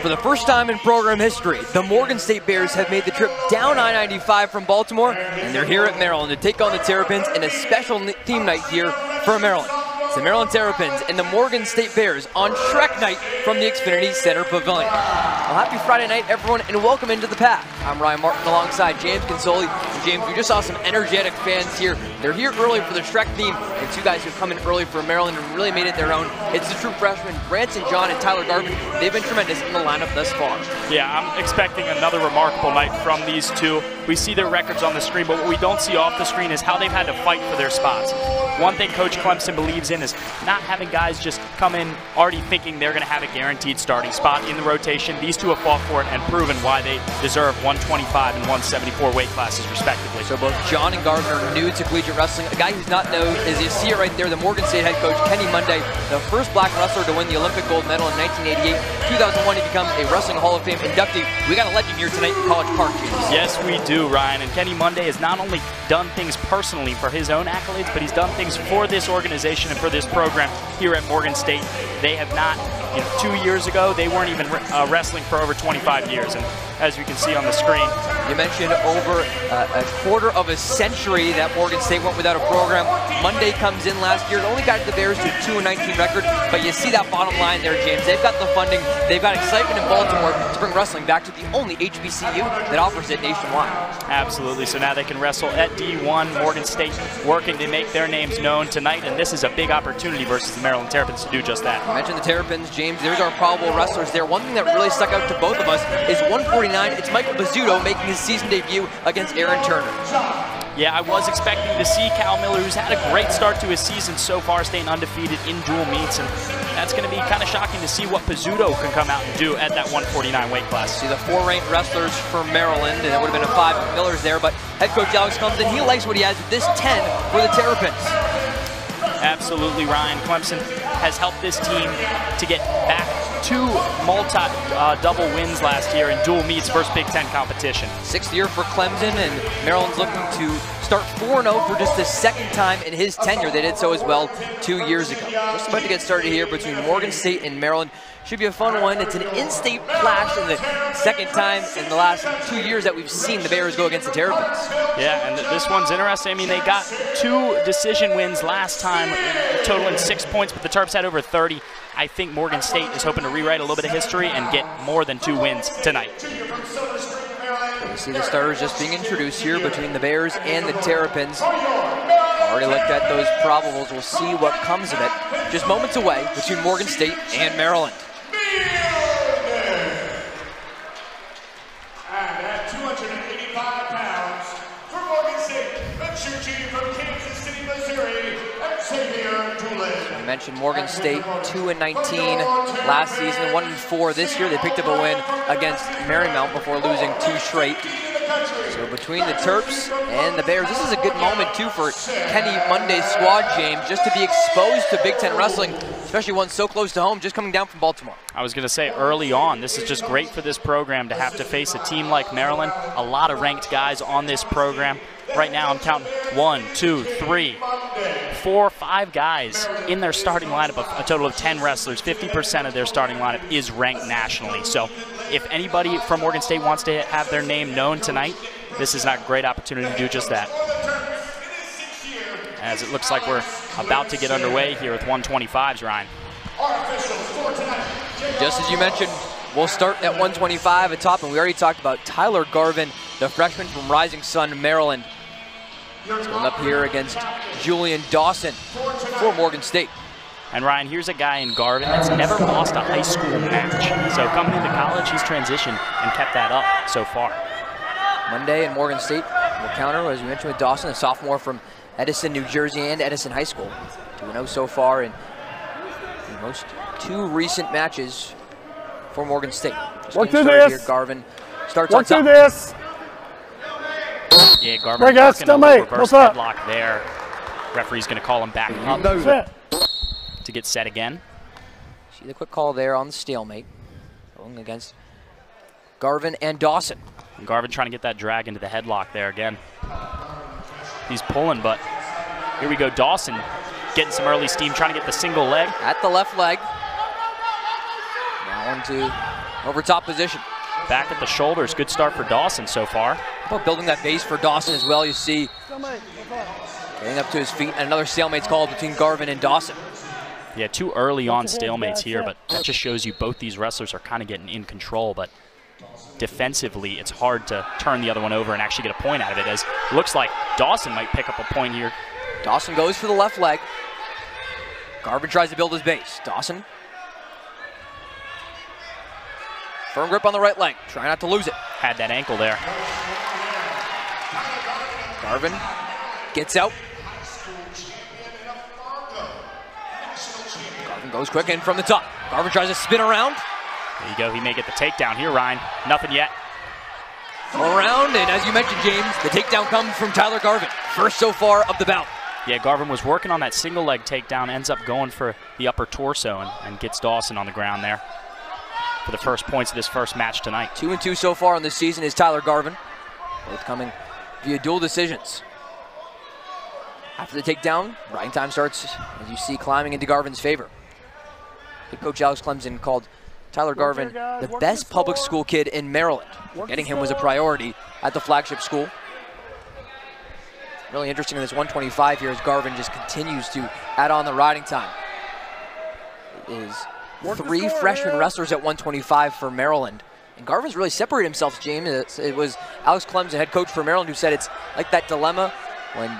For the first time in program history, the Morgan State Bears have made the trip down I-95 from Baltimore, and they're here at Maryland to take on the Terrapins in a special theme night here for Maryland. It's the Maryland Terrapins and the Morgan State Bears on Shrek Night from the Xfinity Center Pavilion. Well, happy Friday night, everyone, and welcome into the pack. I'm Ryan Martin alongside James Consoli. And James, we just saw some energetic fans here. They're here early for the Shrek theme, and two guys who've come in early for Maryland and really made it their own. It's the true freshmen, Branson John and Tyler Garvin. They've been tremendous in the lineup thus far. Yeah, I'm expecting another remarkable night from these two. We see their records on the screen, but what we don't see off the screen is how they've had to fight for their spots. One thing Coach Clemson believes in is not having guys just come in already thinking they're going to have a guaranteed starting spot in the rotation. These two have fought for it and proven why they deserve 125 and 174 weight classes respectively. So both John and Garvin are new to collegiate wrestling. A guy who's not known is, you see it right there, the Morgan State head coach, Kenny Monday, the first black wrestler to win the Olympic gold medal in 1988. 2001, he becomes a Wrestling Hall of Fame inductee. We got a legend here tonight in College Park, James. Yes, we do, Ryan. And Kenny Monday has not only done things personally for his own accolades, but he's done things for this organization and for this program here at Morgan State. They have not, 2 years ago, they weren't even wrestling for over 25 years. And as you can see on the screen, you mentioned over a quarter of a century that Morgan State went without a program. Monday comes in last year. It only got the Bears to a 2-19 record, but you see that bottom line there, James. They've got the funding. They've got excitement in Baltimore to bring wrestling back to the only HBCU that offers it nationwide. Absolutely. So now they can wrestle at D1. Morgan State working to make their names known tonight, and this is a big opportunity versus the Maryland Terrapins to do just that. You mentioned the Terrapins, James. There's our probable wrestlers there. One thing that really stuck out to both of us is 149. It's Michael Bizzuto making his season debut against Aaron Turner. Yeah, I was expecting to see Cal Miller, who's had a great start to his season so far, staying undefeated in dual meets, and that's going to be kind of shocking to see what Bizzuto can come out and do at that 149 weight class. See the 4 ranked wrestlers for Maryland, and that would have been a 5 of Miller's there, but head coach Alex comes in, he likes what he has with this 10 for the Terrapins. Absolutely, Ryan. Clemson has helped this team to get back 2 double wins last year in dual meets versus Big Ten competition. 6th year for Clemson, and Maryland's looking to start 4-0 for just the 2nd time in his tenure. They did so as well 2 years ago. Just about to get started here between Morgan State and Maryland. Should be a fun one. It's an in-state clash in the 2nd time in the last 2 years that we've seen the Bears go against the Terrapins. Yeah, and this one's interesting. I mean, they got 2 decision wins last time, totaling 6 points, but the Terps had over 30. I think Morgan State is hoping to rewrite a little bit of history and get more than 2 wins tonight. You see the starters just being introduced here between the Bears and the Terrapins. Already looked at those probables. We'll see what comes of it. Just moments away between Morgan State and Maryland. And at 285 pounds, from Morgan State, the Choo-Choo from Kansas City, Missouri, Xavier Doolin. I mentioned Morgan State 2-19 last season, 1-4 this year. They picked up a win against Marymount before losing 2 straight. So between the Terps and the Bears, this is a good moment too for Kenny Monday's squad, James, just to be exposed to Big Ten wrestling, especially one so close to home, just coming down from Baltimore. I was going to say early on, this is just great for this program to have to face a team like Maryland. A lot of ranked guys on this program. Right now I'm counting 1, 2, 3, 4, 5 guys in their starting lineup, a total of 10 wrestlers. 50% of their starting lineup is ranked nationally. So if anybody from Morgan State wants to have their name known tonight, this is a great opportunity to do just that. As it looks like we're about to get underway here with 125s, Ryan. Just as you mentioned, we'll start at 125 at top, and we already talked about Tyler Garvin, the freshman from Rising Sun, Maryland. He's going up here against Julian Dawson for Morgan State. And Ryan, here's a guy in Garvin that's never lost a high school match. So coming into college, he's transitioned and kept that up so far. Monday and Morgan State will counter, as we mentioned, with Dawson, a sophomore from Edison, New Jersey, and Edison High School. 2-0 so far in the most 2 recent matches for Morgan State. Work through this. Here, Garvin starts Work on top. through this. Yeah, Garvin Break out, still mate. reverse What's up? headlock there. Referee's going to call him back up to get set again. See the quick call there on the stalemate. Going against Garvin and Dawson. And Garvin trying to get that drag into the headlock there again. He's pulling, but here we go. Dawson getting some early steam, trying to get the single leg. At the left leg. Now on to over top position. Back at the shoulders. Good start for Dawson so far. How about building that base for Dawson as well? You see getting up to his feet, and another stalemate's called between Garvin and Dawson. Yeah, too early on stalemates here, but that just shows you both these wrestlers are kind of getting in control, but defensively, it's hard to turn the other one over and actually get a point out of it, as it looks like Dawson might pick up a point here. Dawson goes for the left leg. Garvin tries to build his base. Dawson. Firm grip on the right leg. Try not to lose it. Had that ankle there. Garvin gets out. Garvin goes quick in from the top. Garvin tries to spin around. There you go. He may get the takedown here, Ryan. Nothing yet. Around, and as you mentioned, James, the takedown comes from Tyler Garvin. First so far of the bout. Yeah, Garvin was working on that single leg takedown, ends up going for the upper torso and gets Dawson on the ground there for the first points of this first match tonight. 2-2 so far in this season is Tyler Garvin. Both coming via dual decisions. After the takedown, riding time starts, as you see, climbing into Garvin's favor. Head coach Alex Clemson called Tyler Garvin the best public school kid in Maryland. Getting him was a priority at the flagship school. Really interesting in this 125 here as Garvin just continues to add on the riding time. It is 3 freshman wrestlers at 125 for Maryland. And Garvin's really separated himself, James. It was Alex Clemson, head coach for Maryland, who said it's like that dilemma when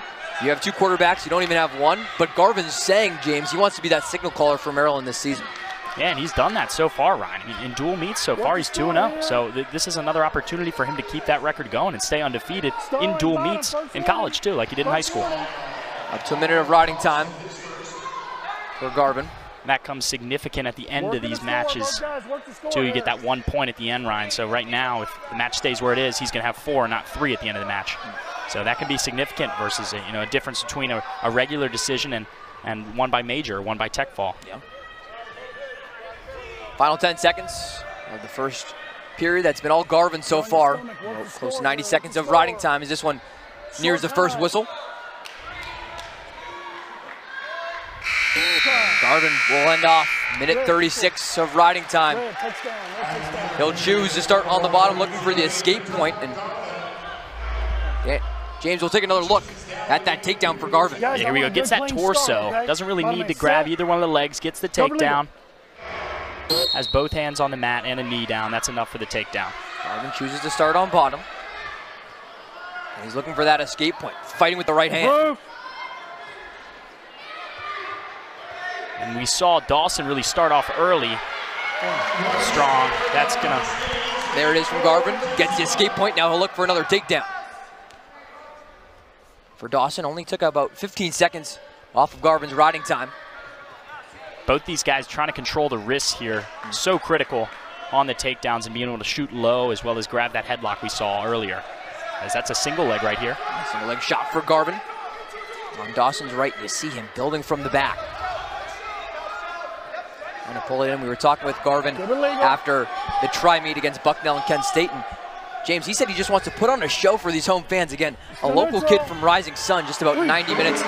you have 2 quarterbacks, you don't even have one. But Garvin's saying, James, he wants to be that signal caller for Maryland this season. Yeah, and he's done that so far, Ryan. I mean, in dual meets so far, he's 2-0. So this is another opportunity for him to keep that record going and stay undefeated in dual meets in college, too, like he did in high school. Up to a minute of riding time for Garvin. And that comes significant at the end of these matches, too. You get that 1 point at the end, Ryan. So right now, if the match stays where it is, he's going to have 4, not 3 at the end of the match. So that can be significant versus a difference between a regular decision and one by major, one by tech fall. Yeah. Final 10 seconds of the first period. That's been all Garvin so far. Close to 90 seconds of riding time as this one nears the first whistle. Garvin will end off minute 36 of riding time. He'll choose to start on the bottom looking for the escape point, and James will take another look at that takedown for Garvin. Yeah, here we go. Gets that torso. Doesn't really need to grab either one of the legs. Gets the takedown. Has both hands on the mat and a knee down. That's enough for the takedown. Garvin chooses to start on bottom. And he's looking for that escape point, fighting with the right hand. And we saw Dawson really start off early. Strong. That's gonna... There it is from Garvin. Gets the escape point. Now he'll look for another takedown. For Dawson, only took about 15 seconds off of Garvin's riding time. Both these guys trying to control the wrists here. So critical on the takedowns and being able to shoot low as well as grab that headlock we saw earlier. As that's a single leg right here. Single leg shot for Garvin. On Dawson's right, you see him building from the back. Trying to pull it in. We were talking with Garvin after the tri-meet against Bucknell and Kent State. And James, he said he just wants to put on a show for these home fans. Again, a local kid from Rising Sun, just about 90 minutes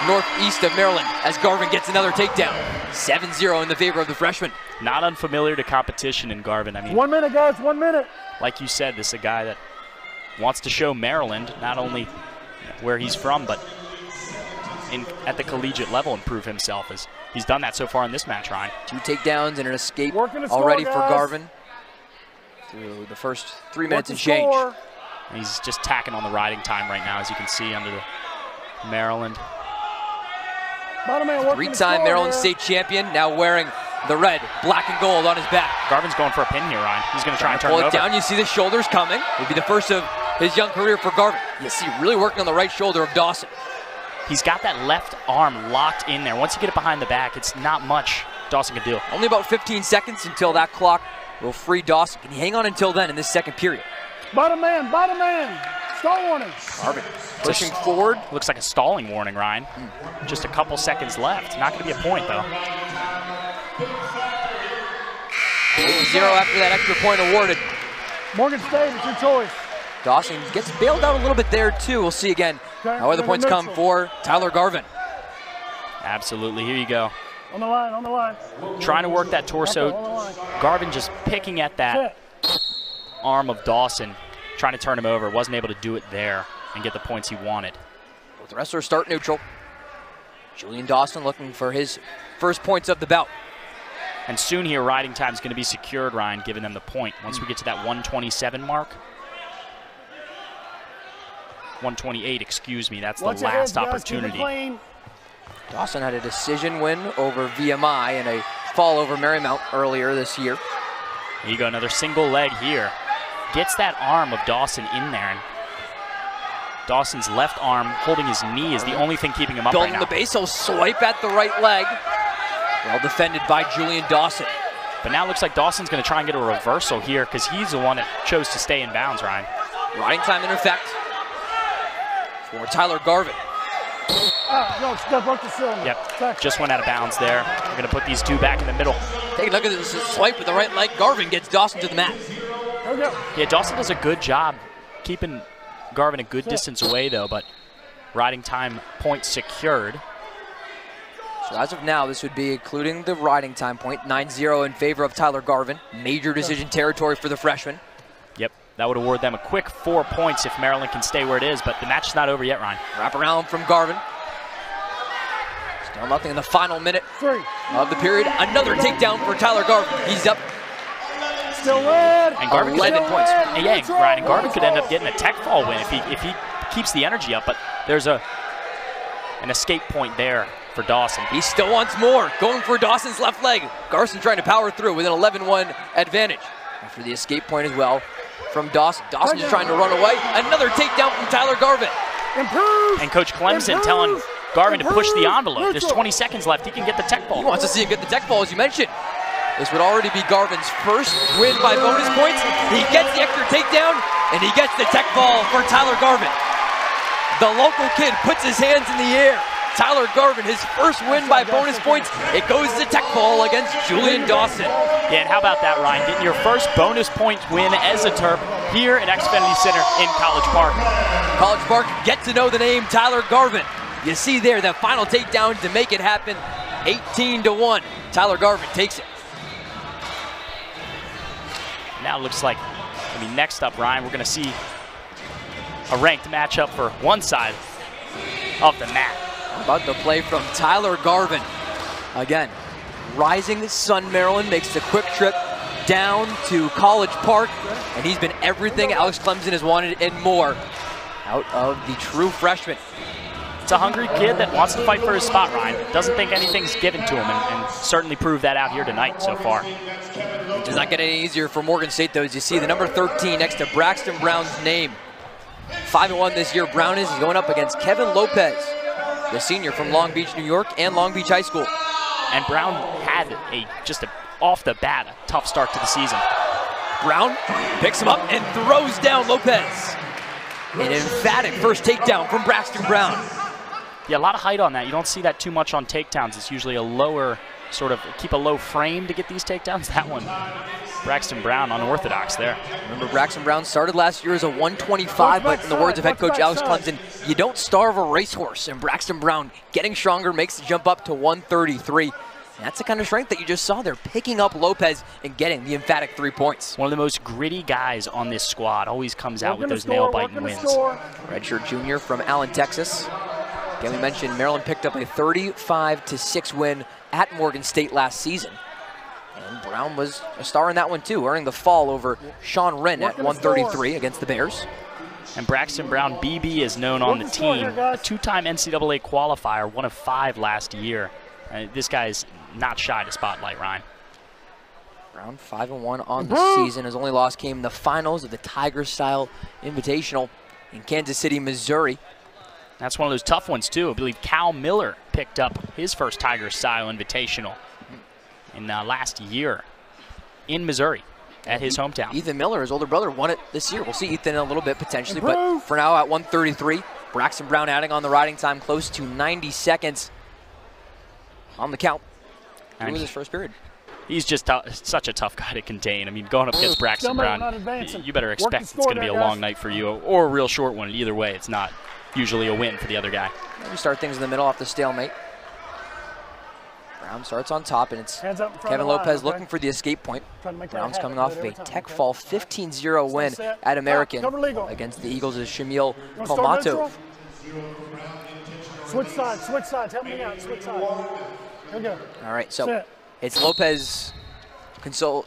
northeast of Maryland, as Garvin gets another takedown. 7-0 in the favor of the freshman. Not unfamiliar to competition in Garvin. I mean, 1 minute, guys, 1 minute. Like you said, this is a guy that wants to show Maryland not only where he's from, but at the collegiate level and prove himself, as he's done that so far in this match, Ryan. 2 takedowns and an escape already for Garvin through the first 3 minutes and change. And he's just tacking on the riding time right now, as you can see under the Maryland. 3-time Maryland State champion, now wearing the red, black and gold on his back. Garvin's going for a pin here, Ryan. He's going to try and turn it over. Down. You see the shoulders coming. It'll be the first of his young career for Garvin. You see really working on the right shoulder of Dawson. He's got that left arm locked in there. Once you get it behind the back, it's not much Dawson can do. Only about 15 seconds until that clock will free Dawson. Can he hang on until then in this second period? Bottom man, stall warning. Garvin pushing forward. Looks like a stalling warning, Ryan. Just a couple seconds left. Not going to be a point, though. 8-0 after that extra point awarded. Morgan State, it's your choice. Dawson gets bailed out a little bit there, too. We'll see again how other points come for Tyler Garvin. Absolutely. Here you go. On the line, on the line. Trying to work that torso. On the line. Garvin just picking at that arm of Dawson, trying to turn him over. Wasn't able to do it there and get the points he wanted. Both wrestlers start neutral. Julian Dawson looking for his first points of the bout. And soon here, riding time is going to be secured, Ryan, giving them the point. Once we get to that 127 mark. 128, excuse me. That's the last opportunity. Dawson had a decision win over VMI and a fall over Marymount earlier this year. There you go, another single leg here. Gets that arm of Dawson in there. And Dawson's left arm holding his knee is the only thing keeping him up right now. Building the base, he'll swipe at the right leg. Well defended by Julian Dawson. But now it looks like Dawson's going to try and get a reversal here because he's the one that chose to stay in bounds, Ryan. Riding time in effect for Tyler Garvin. No, step up the cylinder. Yep, just went out of bounds there. We're going to put these two back in the middle. Take a look at this swipe with the right leg. Garvin gets Dawson to the mat. Yeah, Dawson does a good job keeping Garvin a good distance away, though, but riding time point secured. So as of now, this would be including the riding time point, 9-0 in favor of Tyler Garvin. Major decision territory for the freshman. Yep, that would award them a quick 4 points if Maryland can stay where it is, but the match is not over yet, Ryan. Wrap around from Garvin. Still nothing in the final minute of the period. Another takedown for Tyler Garvin. He's up. Still red. And Garvin 11 points. And yeah, Ryan, and Garvin could end up getting a tech fall win if he keeps the energy up, but there's an escape point there for Dawson. He still wants more. Going for Dawson's left leg. Garson trying to power through with an 11-1 advantage. After the escape point as well from Dawson. Dawson just trying to run away. Another takedown from Tyler Garvin. Improve. And Coach Clemson telling Garvin to push the envelope. There's 20 seconds left. He can get the tech ball. He wants to see him get the tech ball, as you mentioned. This would already be Garvin's first win by bonus points. He gets the extra takedown, and he gets the tech ball for Tyler Garvin. The local kid puts his hands in the air. Tyler Garvin, his first win by bonus points. It goes to tech ball against Julian Dawson. Yeah, and how about that, Ryan? Getting your first bonus point win as a Terp here at Xfinity Center in College Park. College Park, get to know the name Tyler Garvin. You see there that final takedown to make it happen, 18-1. Tyler Garvin takes it. Now it looks like, next up, Ryan, we're going to see a ranked matchup for one side of the mat. How about the play from Tyler Garvin? Again, Rising Sun Maryland makes the quick trip down to College Park, and he's been everything Alex Clemson has wanted and more out of the true freshman. It's a hungry kid that wants to fight for his spot, Ryan. Doesn't think anything's given to him, and certainly proved that out here tonight so far. It does not get any easier for Morgan State, though, as you see the number 13 next to Braxton Brown's name. 5-1 this year, Brown is going up against Kevin Lopez, the senior from Long Beach, New York, and Long Beach High School. And Brown had just off the bat, a tough start to the season. Brown picks him up and throws down Lopez. An emphatic first takedown from Braxton Brown. Yeah, a lot of height on that. You don't see that too much on takedowns. It's usually a lower, keep a low frame to get these takedowns. That one, Braxton Brown, unorthodox there. Remember, Braxton Brown started last year as a 125, but in the words of head coach Alex Clemson, you don't starve a racehorse. And Braxton Brown, getting stronger, makes the jump up to 133. And that's the kind of strength that you just saw there, picking up Lopez and getting the emphatic 3 points. One of the most gritty guys on this squad, always comes out with those nail-biting wins. Redshirt junior from Allen, Texas. Again, we mentioned Maryland picked up a 35-6 win at Morgan State last season. And Brown was a star in that one too, earning the fall over Sean Wren at 133 against the Bears. And Braxton Brown, BB, is known on the team. A two-time NCAA qualifier, 1 of 5 last year. This guy's not shy to spotlight, Ryan. Brown 5-1 on the season. His only loss came in the finals of the Tiger-style Invitational in Kansas City, Missouri. That's one of those tough ones, too. I believe Cal Miller picked up his first Tiger-style Invitational in last year in Missouri at his hometown. Ethan Miller, his older brother, won it this year. We'll see Ethan in a little bit potentially, but for now at 133, Braxton Brown adding on the riding time close to 90 seconds on the count. It was his first period. He's just such a tough guy to contain. Going up against Braxton Brown, you better expect it's going to be a long night for you, or a real short one. Either way, it's not usually a win for the other guy. We start things in the middle off the stalemate. Brown starts on top, and it's Hands up in front Kevin of the line, Lopez okay? looking for the escape point. Trying to make that Brown's happen, coming off of every a time. tech fall 15-0 win set. at American Cover legal. against the Eagles' Shamil You wanna start neutral? Kalmato. Switch sides, help me out, switch sides. Here we go. All right, so Set. it's Lopez,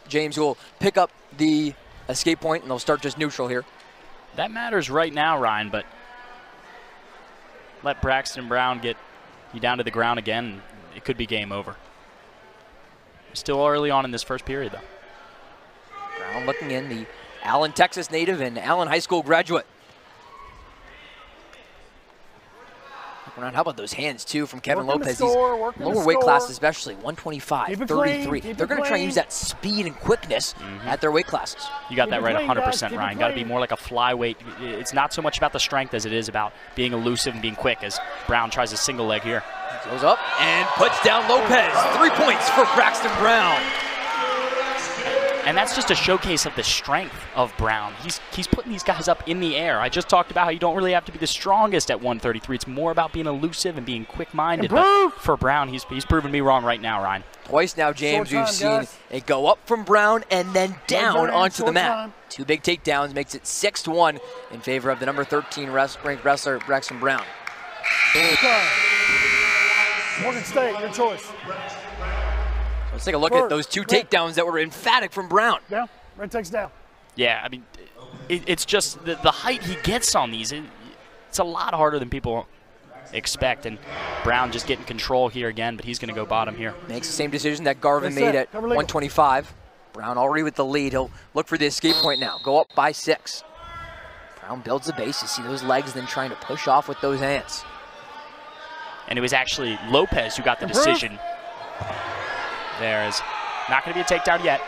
James, who will pick up the escape point, and they'll start just neutral here. That matters right now, Ryan, but let Braxton Brown get you down to the ground again, and it could be game over. Still early on in this first period, though. Brown looking in, the Allen, Texas native and Allen High School graduate. How about those hands, too, from Kevin Working the Lopez? score, working the Lower weight score. classes, especially 125, Keep it 33. clean, keep They're it going to try and clean. use that speed and quickness at their weight classes. You got Keep that it right clean, 100%, guys, keep it Ryan. Got to be clean. more like a flyweight. It's not so much about the strength as it is about being elusive and being quick, as Brown tries a single leg here. Goes up and puts down Lopez. 3 points for Braxton Brown. And that's just a showcase of the strength of Brown. He's putting these guys up in the air. I just talked about how you don't really have to be the strongest at 133. It's more about being elusive and being quick-minded. But for Brown, he's proven me wrong right now, Ryan. Twice now, James, Short we've time, seen guys. it go up from Brown and then down James, onto the short mat. time. 2 big takedowns makes it 6-1 in favor of the number 13 ranked wrestler, Braxton Brown. Okay. Morgan State, your choice. Let's take a look at First, those 2 red. takedowns that were emphatic from Brown. Down. Red takes down. Yeah, I mean, it's just the height he gets on these. It's a lot harder than people expect, and Brown just getting control here again, but he's going to go bottom here. Makes the same decision that Garvin That's made it. at Cover legal. 125. Brown already with the lead. He'll look for the escape point now. Go up by 6. Brown builds the base. You see those legs, then trying to push off with those hands. And it was actually Lopez who got the decision. There is not going to be a takedown yet.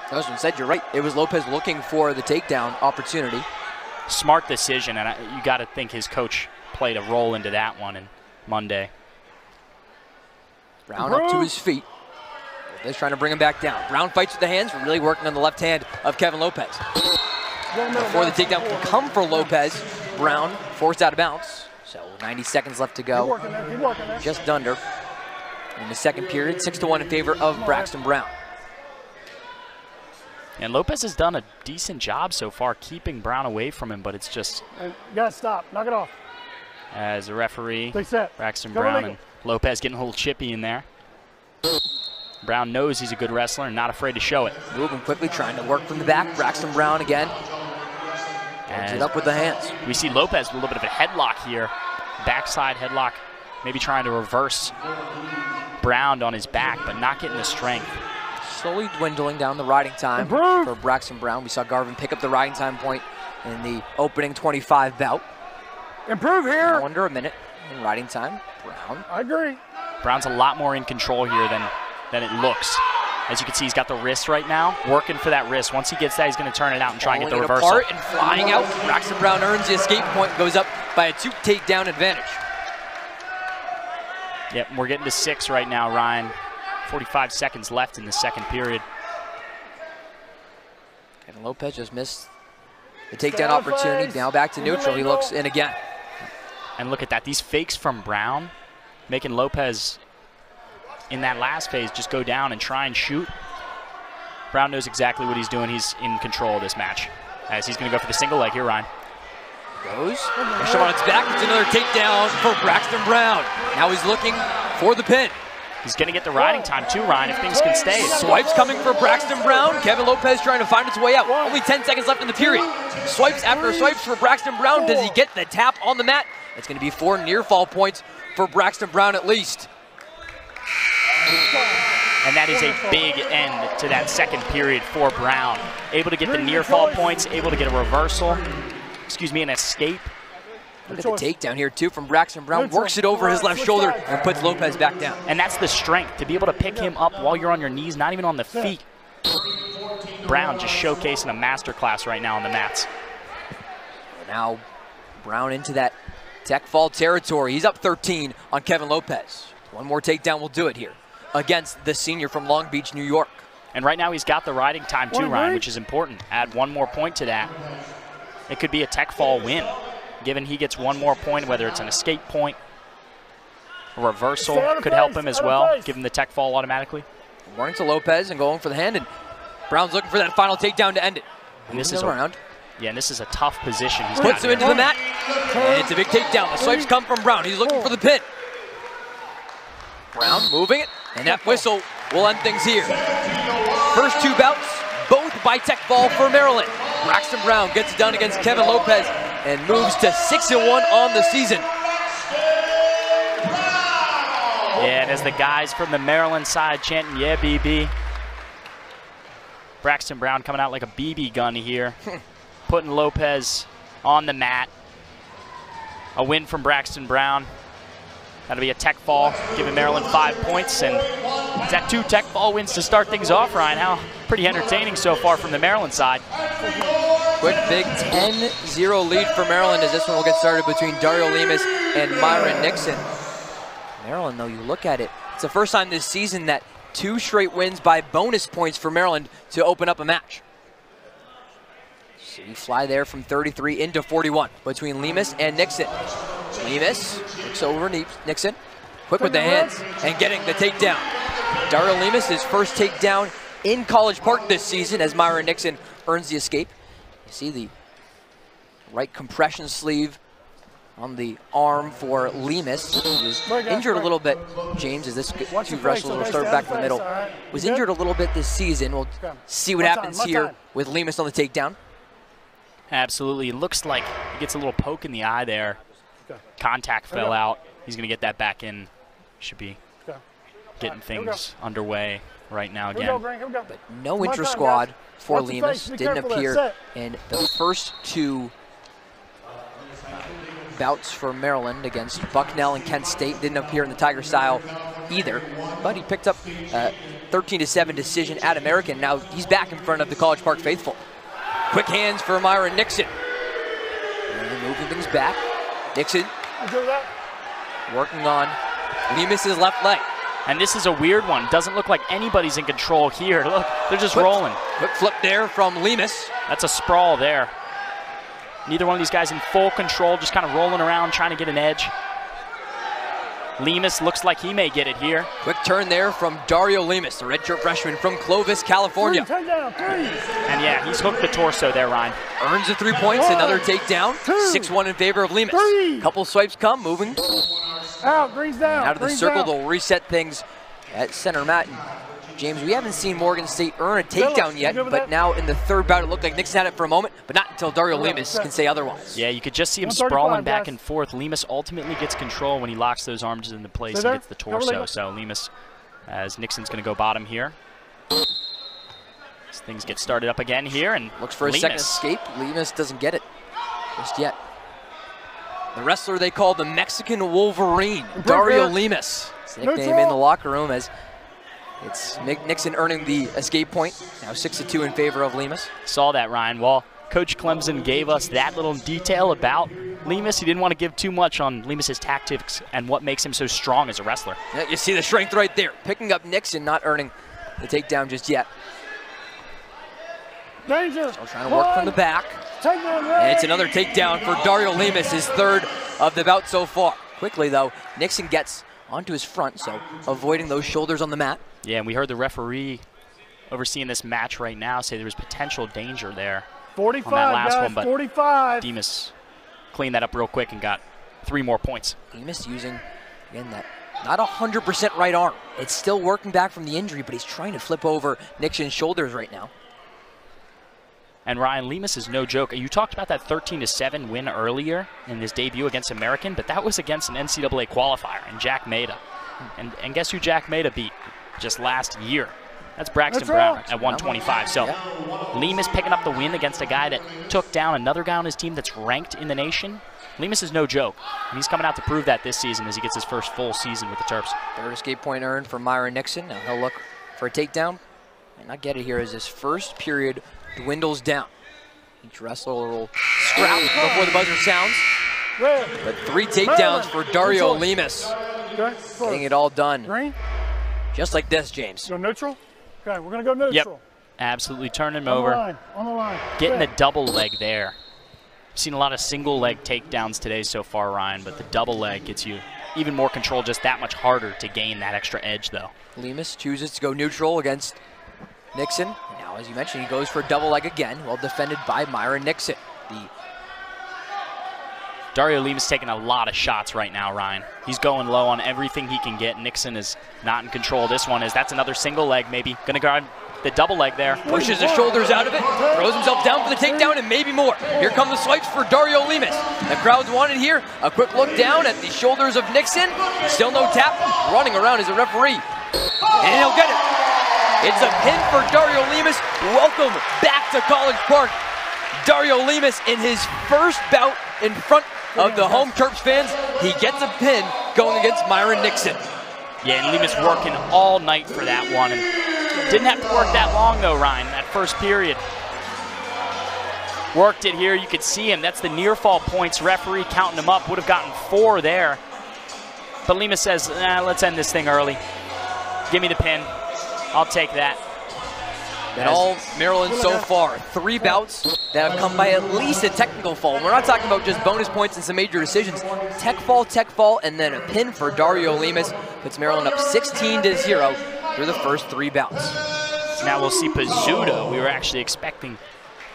Husband said you're right. It was Lopez looking for the takedown opportunity. Smart decision, and you got to think his coach played a role into that one in Monday. Brown up to his feet. Lopez trying to bring him back down. Brown fights with the hands, really working on the left hand of Kevin Lopez. Before the takedown can come for Lopez, Brown forced out of bounds. So 90 seconds left to Keep go. working there, keep working there. Just under. In the second period, 6-1 in favor of Braxton Brown. And Lopez has done a decent job so far keeping Brown away from him, but it's just And you gotta stop. Knock it off. as a referee, Stay set. Braxton Cover Brown legal. and Lopez getting a little chippy in there. Brown knows he's a good wrestler and not afraid to show it. Moving quickly, trying to work from the back. Braxton Brown again. Holds it up with the hands. We see Lopez with a little bit of a headlock here. Backside headlock, maybe trying to reverse Brown on his back, but not getting the strength. Slowly dwindling down the riding time Improve. for Braxton Brown. We saw Garvin pick up the riding time point in the opening 25 bout. Improve Now here. under a minute in riding time. Brown. I agree. Brown's a lot more in control here than it looks. As you can see, he's got the wrist right now, working for that wrist. Once he gets that, he's going to turn it out and try and get the Pulling it reversal. apart and flying out. Braxton Brown earns the escape point, goes up by a 2 takedown advantage. Yep, we're getting to 6 right now, Ryan. 45 seconds left in the second period. Kevin Lopez just missed the takedown opportunity. Now back to neutral. He looks in again. And look at that. These fakes from Brown, making Lopez in that last phase just go down and try and shoot. Brown knows exactly what he's doing. He's in control of this match. As he's going to go for the single leg here, Ryan. Goes. Push him on its back. It's another takedown for Braxton Brown. Now he's looking for the pin. He's going to get the riding time too, Ryan, if things can stay. Swipes coming for Braxton Brown. Kevin Lopez trying to find his way out. Only 10 seconds left in the period. Swipes after swipes for Braxton Brown. Does he get the tap on the mat? It's going to be 4 near fall points for Braxton Brown at least. And that is a big end to that second period for Brown. Able to get the near fall points, able to get a reversal, an escape. Look at the takedown here too from Braxton Brown. Works it over his left shoulder and puts Lopez back down. And that's the strength, to be able to pick him up while you're on your knees, not even on the feet. Brown just showcasing a masterclass right now on the mats. Now Brown into that tech fall territory. He's up 13 on Kevin Lopez. One more takedown will do it here against the senior from Long Beach, New York. And right now he's got the riding time too, Ryan, which is important. Add one more point to that. It could be a tech fall win, given he gets one more point, whether it's an escape point. A reversal Stay out of could help face, him as out of well, face. give him the tech fall automatically. Running to Lopez and going for the hand, and Brown's looking for that final takedown to end it. And this Moving is around. Yeah, and this is a tough position. He's Puts got him into the mat, and it's a big takedown. The swipes come from Brown. He's looking for the pin. Brown moving it, and that whistle will end things here. First two bouts, both by tech fall for Maryland. Braxton Brown gets it done against Kevin Lopez and moves to 6-1 on the season. Yeah, and as the guys from the Maryland side chanting, yeah, BB. Braxton Brown coming out like a BB gun here, putting Lopez on the mat. A win from Braxton Brown. That'll be a tech fall, giving Maryland 5 points, and is that 2 tech fall wins to start things off, Ryan? How pretty entertaining so far from the Maryland side. Quick big 10-0 lead for Maryland as this one will get started between Dario Lemus and Myron Nixon. Maryland, though, you look at it, it's the first time this season that 2 straight wins by bonus points for Maryland to open up a match. So you fly there from 33 into 41 between Lemus and Nixon. Lemus looks over Nixon, quick with the hands and getting the takedown. Dario Lemus, his first takedown in College Park this season as Myron Nixon earns the escape. You see the right compression sleeve on the arm for Lemus. He was injured a little bit, James, as this two wrestlers will start back in the middle. Was injured a little bit this season. We'll see what happens here with Lemus on the takedown. Absolutely. It looks like he gets a little poke in the eye there. Contact fell out. He's going to get that back in. Should be getting things underway right now again. But no intra-squad for Lemus. Didn't appear in the first 2 bouts for Maryland against Bucknell and Kent State. Didn't appear in the Tiger style either. But he picked up a 13-7 decision at American. Now he's back in front of the College Park faithful. Quick hands for Myron Nixon. And moving things back. Nixon working on Lemus's left leg. And this is a weird one. Doesn't look like anybody's in control here. Look, they're just rolling. Quick flip there from Lemus. That's a sprawl there. Neither one of these guys in full control, just kind of rolling around, trying to get an edge. Lemus looks like he may get it here. Quick turn there from Dario Lemus, the redshirt freshman from Clovis, California. And yeah, he's hooked the torso there, Ryan. Earns the 3 points, another takedown. 6-1 in favor of Lemus. Couple swipes come, moving. Out, Green's down. Out of the circle, they'll reset things at center mat. And James, we haven't seen Morgan State earn a takedown yet, but now in the third bout, it looked like Nixon had it for a moment, but not until Dario Lemus can say otherwise. Yeah, you could just see him sprawling back and forth. Lemus ultimately gets control when he locks those arms into place and gets the torso. So Lemus, as Nixon's going to go bottom here. As things get started up again here, and looks for a second escape. Lemus doesn't get it just yet. The wrestler they call the Mexican Wolverine, Dario Lemus. His nickname in the locker room as it's Nixon earning the escape point. Now 6-2 in favor of Lemus. Saw that, Ryan. Well, Coach Clemson gave us that little detail about Lemus. He didn't want to give too much on Lemus's tactics and what makes him so strong as a wrestler. Yeah, you see the strength right there. Picking up Nixon, not earning the takedown just yet. Danger. So trying to work from the back. And it's another takedown for Dario Lemus, his 3rd of the bout so far. Quickly, though, Nixon gets onto his front, so avoiding those shoulders on the mat. Yeah, and we heard the referee overseeing this match right now say there was potential danger there 45, on that last guys, one, but 45. Lemus cleaned that up real quick and got 3 more points. Lemus using, again, that not 100% right arm. It's still working back from the injury, but he's trying to flip over Nixon's shoulders right now. And Ryan, Lemus is no joke. You talked about that 13-7 win earlier in his debut against American, but that was against an NCAA qualifier and Jack Maida. And guess who Jack Maida beat just last year? That's Braxton Brown at 125. So Lemus picking up the win against a guy that took down another guy on his team that's ranked in the nation. Lemus is no joke. And he's coming out to prove that this season as he gets his first full season with the Terps. 3rd escape point earned for Myron Nixon. Now he'll look for a takedown. And not get it here as this first period dwindles down. Each wrestler will scrap before the buzzer sounds. But 3 takedowns for Dario Lemus. Getting it all done. Just like this, James. Go neutral? Okay, we're going to go neutral. Yep. Absolutely turn him over. On the line. Getting the double leg there. Seen a lot of single leg takedowns today so far, Ryan, but the double leg gets you even more control, just that much harder to gain that extra edge, though. Lemus chooses to go neutral against Nixon. Now, as you mentioned, he goes for a double leg again, well defended by Myron Nixon. Dario Lemus taking a lot of shots right now, Ryan. He's going low on everything he can get. Nixon is not in control. This one is, that's another single leg maybe. Gonna guard the double leg there. Pushes his shoulders out of it, throws himself down for the takedown, and maybe more. Here come the swipes for Dario Lemus. The crowd's wanted here. A quick look down at the shoulders of Nixon. Still no tap. Running around as a referee. And he'll get it. It's a pin for Dario Lemus. Welcome back to College Park. Dario Lemus in his first bout in front of the home Terps fans. He gets a pin going against Myron Nixon. Yeah, and Lemus working all night for that one. And didn't have to work that long though, Ryan, that first period. Worked it here, you could see him. That's the near fall points. Referee counting him up, would have gotten 4 there. But Lemus says, let's end this thing early. Give me the pin, I'll take that. And all Maryland so far, 3 bouts that have come by at least a technical fall. We're not talking about just bonus points and some major decisions. Tech fall, and then a pin for Dario Lemus puts Maryland up 16-0 through the first 3 bouts. So now we'll see Pizzuto. We were actually expecting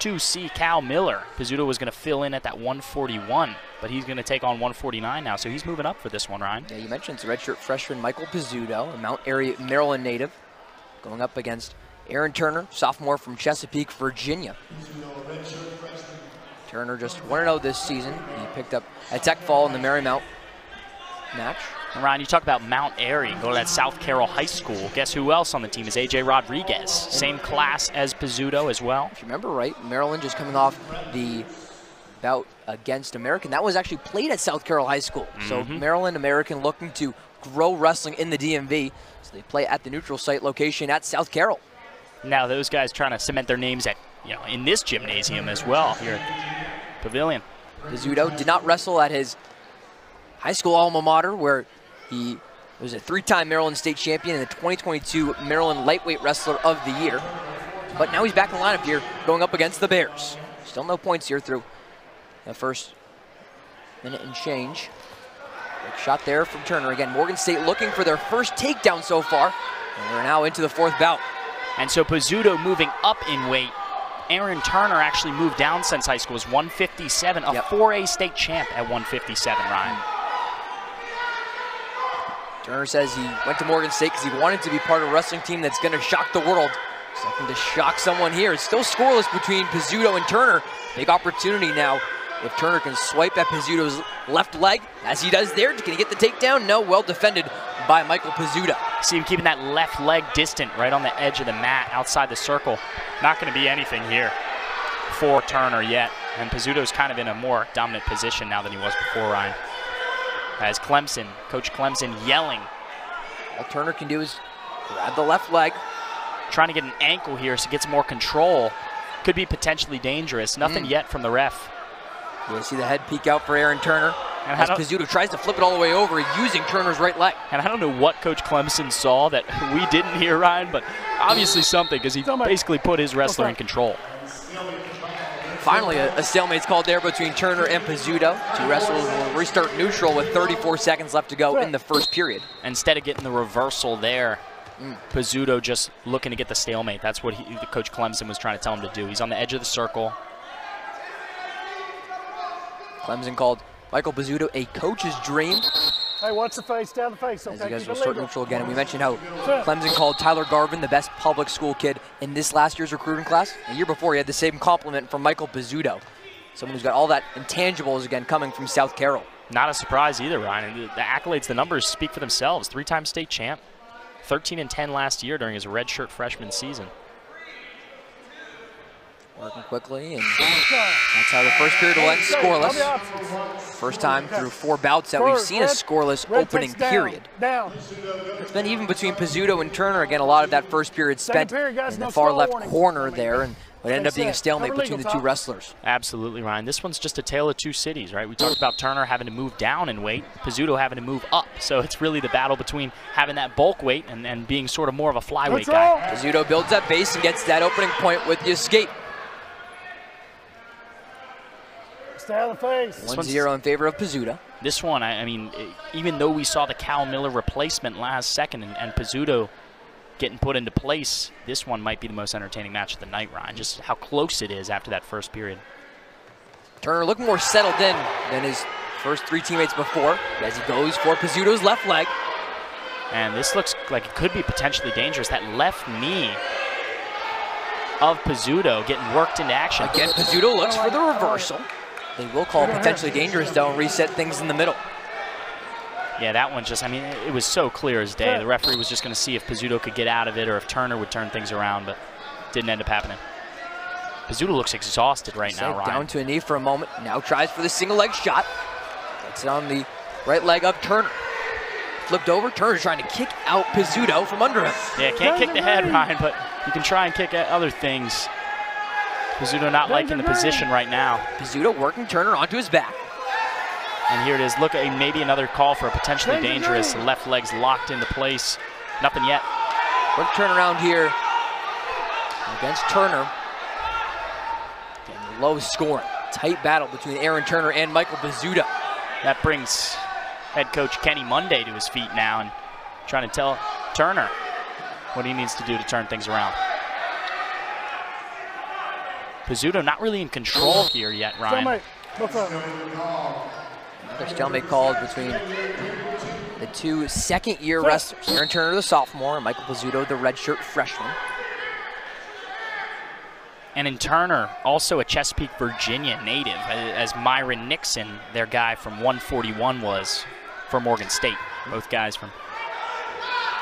to see Cal Miller. Pizzuto was going to fill in at that 141, but he's going to take on 149 now, so he's moving up for this one, Ryan. Yeah, you mentioned it's redshirt freshman Michael Pizzuto, a Mount Airy, Maryland native, going up against Aaron Turner, sophomore from Chesapeake, Virginia. Turner just 1-0 this season. He picked up a tech fall in the Marymount match. And Ryan, you talk about Mount Airy, go to that South Carroll High School. Guess who else on the team is AJ Rodriguez. Same class as Pizzuto as well. If you remember right, Maryland just coming off the bout against American. That was actually played at South Carroll High School. So Maryland American looking to grow wrestling in the DMV. So they play at the neutral site location at South Carroll. Now those guys trying to cement their names at, in this gymnasium as well here at Pavilion. Pizzuto did not wrestle at his high school alma mater, where he was a 3-time Maryland State champion and the 2022 Maryland Lightweight Wrestler of the Year. But now he's back in the lineup here, going up against the Bears. Still no points here through the first minute and change. Quick shot there from Turner. Again, Morgan State looking for their first takedown so far. And we're now into the 4th bout. And so Pizzuto moving up in weight. Aaron Turner actually moved down since high school. Is 157, a 4A state champ at 157, Ryan. Turner says he went to Morgan State because he wanted to be part of a wrestling team that's going to shock the world. He's looking to shock someone here. It's still scoreless between Pizzuto and Turner. Big opportunity now. If Turner can swipe at Pizzuto's left leg, as he does there, can he get the takedown? No, well defended by Michael Pizzuto. See him keeping that left leg distant right on the edge of the mat outside the circle. Not going to be anything here for Turner yet. And Pizzuto's kind of in a more dominant position now than he was before, Ryan. As Clemson, Coach Clemson yelling. All Turner can do is grab the left leg. Trying to get an ankle here so he gets more control. Could be potentially dangerous. Nothing yet from the ref. You see the head peek out for Aaron Turner. And as Pizzuto tries to flip it all the way over using Turner's right leg. And I don't know what Coach Clemson saw that we didn't hear, Ryan, but obviously something, because he basically put his wrestler in control. Finally, a stalemate's called there between Turner and Pizzuto. 2 wrestlers will restart neutral with 34 seconds left to go in the first period. Instead of getting the reversal there, Pizzuto just looking to get the stalemate. That's what Coach Clemson was trying to tell him to do. He's on the edge of the circle. Clemson called Michael Pizzuto a coach's dream. Hey, watch the face, down the face. Okay, as you guys will start neutral again. And we mentioned how Clemson called Tyler Garvin the best public school kid in this last year's recruiting class. A year before, he had the same compliment from Michael Pizzuto. Someone who's got all that intangibles, again, coming from South Carroll. Not a surprise either, Ryan. The accolades, the numbers speak for themselves. 3-time state champ, 13-10 last year during his redshirt freshman season. Working quickly, and that's how the first period will end scoreless. First time through 4 bouts that we've seen a scoreless opening period. It's been even between Pizzuto and Turner. Again, a lot of that first period spent in the far left corner there, and would end up being a stalemate between the 2 wrestlers. Absolutely, Ryan. This one's just a tale of 2 cities, right? We talked about Turner having to move down in weight, Pizzuto having to move up. So it's really the battle between having that bulk weight and being sort of more of a flyweight guy. Pizzuto builds that base and gets that opening point with the escape. Stay out of the face. 1-0 in favor of Pizzuto. This one, I mean, even though we saw the Cal Miller replacement last second and Pizzuto getting put into place, this one might be the most entertaining match of the night, Ryan. Just how close it is after that first period. Turner looking more settled in than his first 3 teammates before as he goes for Pizzuto's left leg. And this looks like it could be potentially dangerous. That left knee of Pizzuto getting worked into action. Again, Pizzuto looks for the reversal. They will call it potentially dangerous, though, and reset things in the middle. Yeah, that one just, I mean, it was so clear as day. The referee was just going to see if Pizzuto could get out of it or if Turner would turn things around, but didn't end up happening. Pizzuto looks exhausted right now, Ryan. Down to a knee for a moment. Now tries for the single leg shot. Gets it on the right leg of Turner. Flipped over. Turner's trying to kick out Pizzuto from under him. Yeah, can't kick the head, Ryan, but you can try and kick at other things. Pizzuto not liking the position right now. Pizzuto working Turner onto his back. And here it is. Look at maybe another call for a potentially dangerous. Left leg's locked into place. Nothing yet. Quick turnaround here against Turner. Getting low scoring. Tight battle between Aaron Turner and Michael Pizzuto. That brings head coach Kenny Monday to his feet now and trying to tell Turner what he needs to do to turn things around. Pizzuto not really in control here yet, Ryan. Another stalemate called between the 2 second-year wrestlers. Aaron Turner, the sophomore, and Michael Pizzuto, the redshirt freshman. And in Turner, also a Chesapeake, Virginia native, as Myron Nixon, their guy from 141 was for Morgan State. Both guys from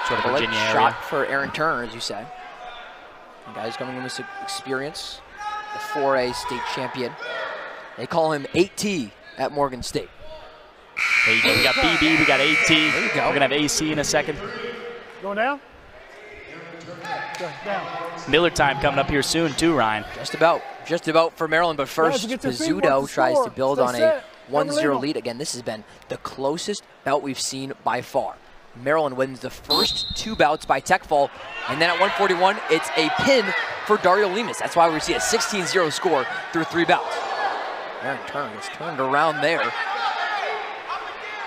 sort of Virginia area. Shot for Aaron Turner, as you say. The guy's coming in with experience, the 4A state champion. They call him 8T at Morgan State. There you go. We got BB, we got AT. There you go. We're going to have AC in a second. Going down? Down. Miller time coming up here soon too, Ryan. Just about for Maryland, but first Pizzuto tries to build on a 1-0 lead. Again, this has been the closest bout we've seen by far. Maryland wins the first 2 bouts by tech fall, and then at 141, it's a pin for Dario Lemus. That's why we see a 16-0 score through 3 bouts. Aaron Turner gets turned around there.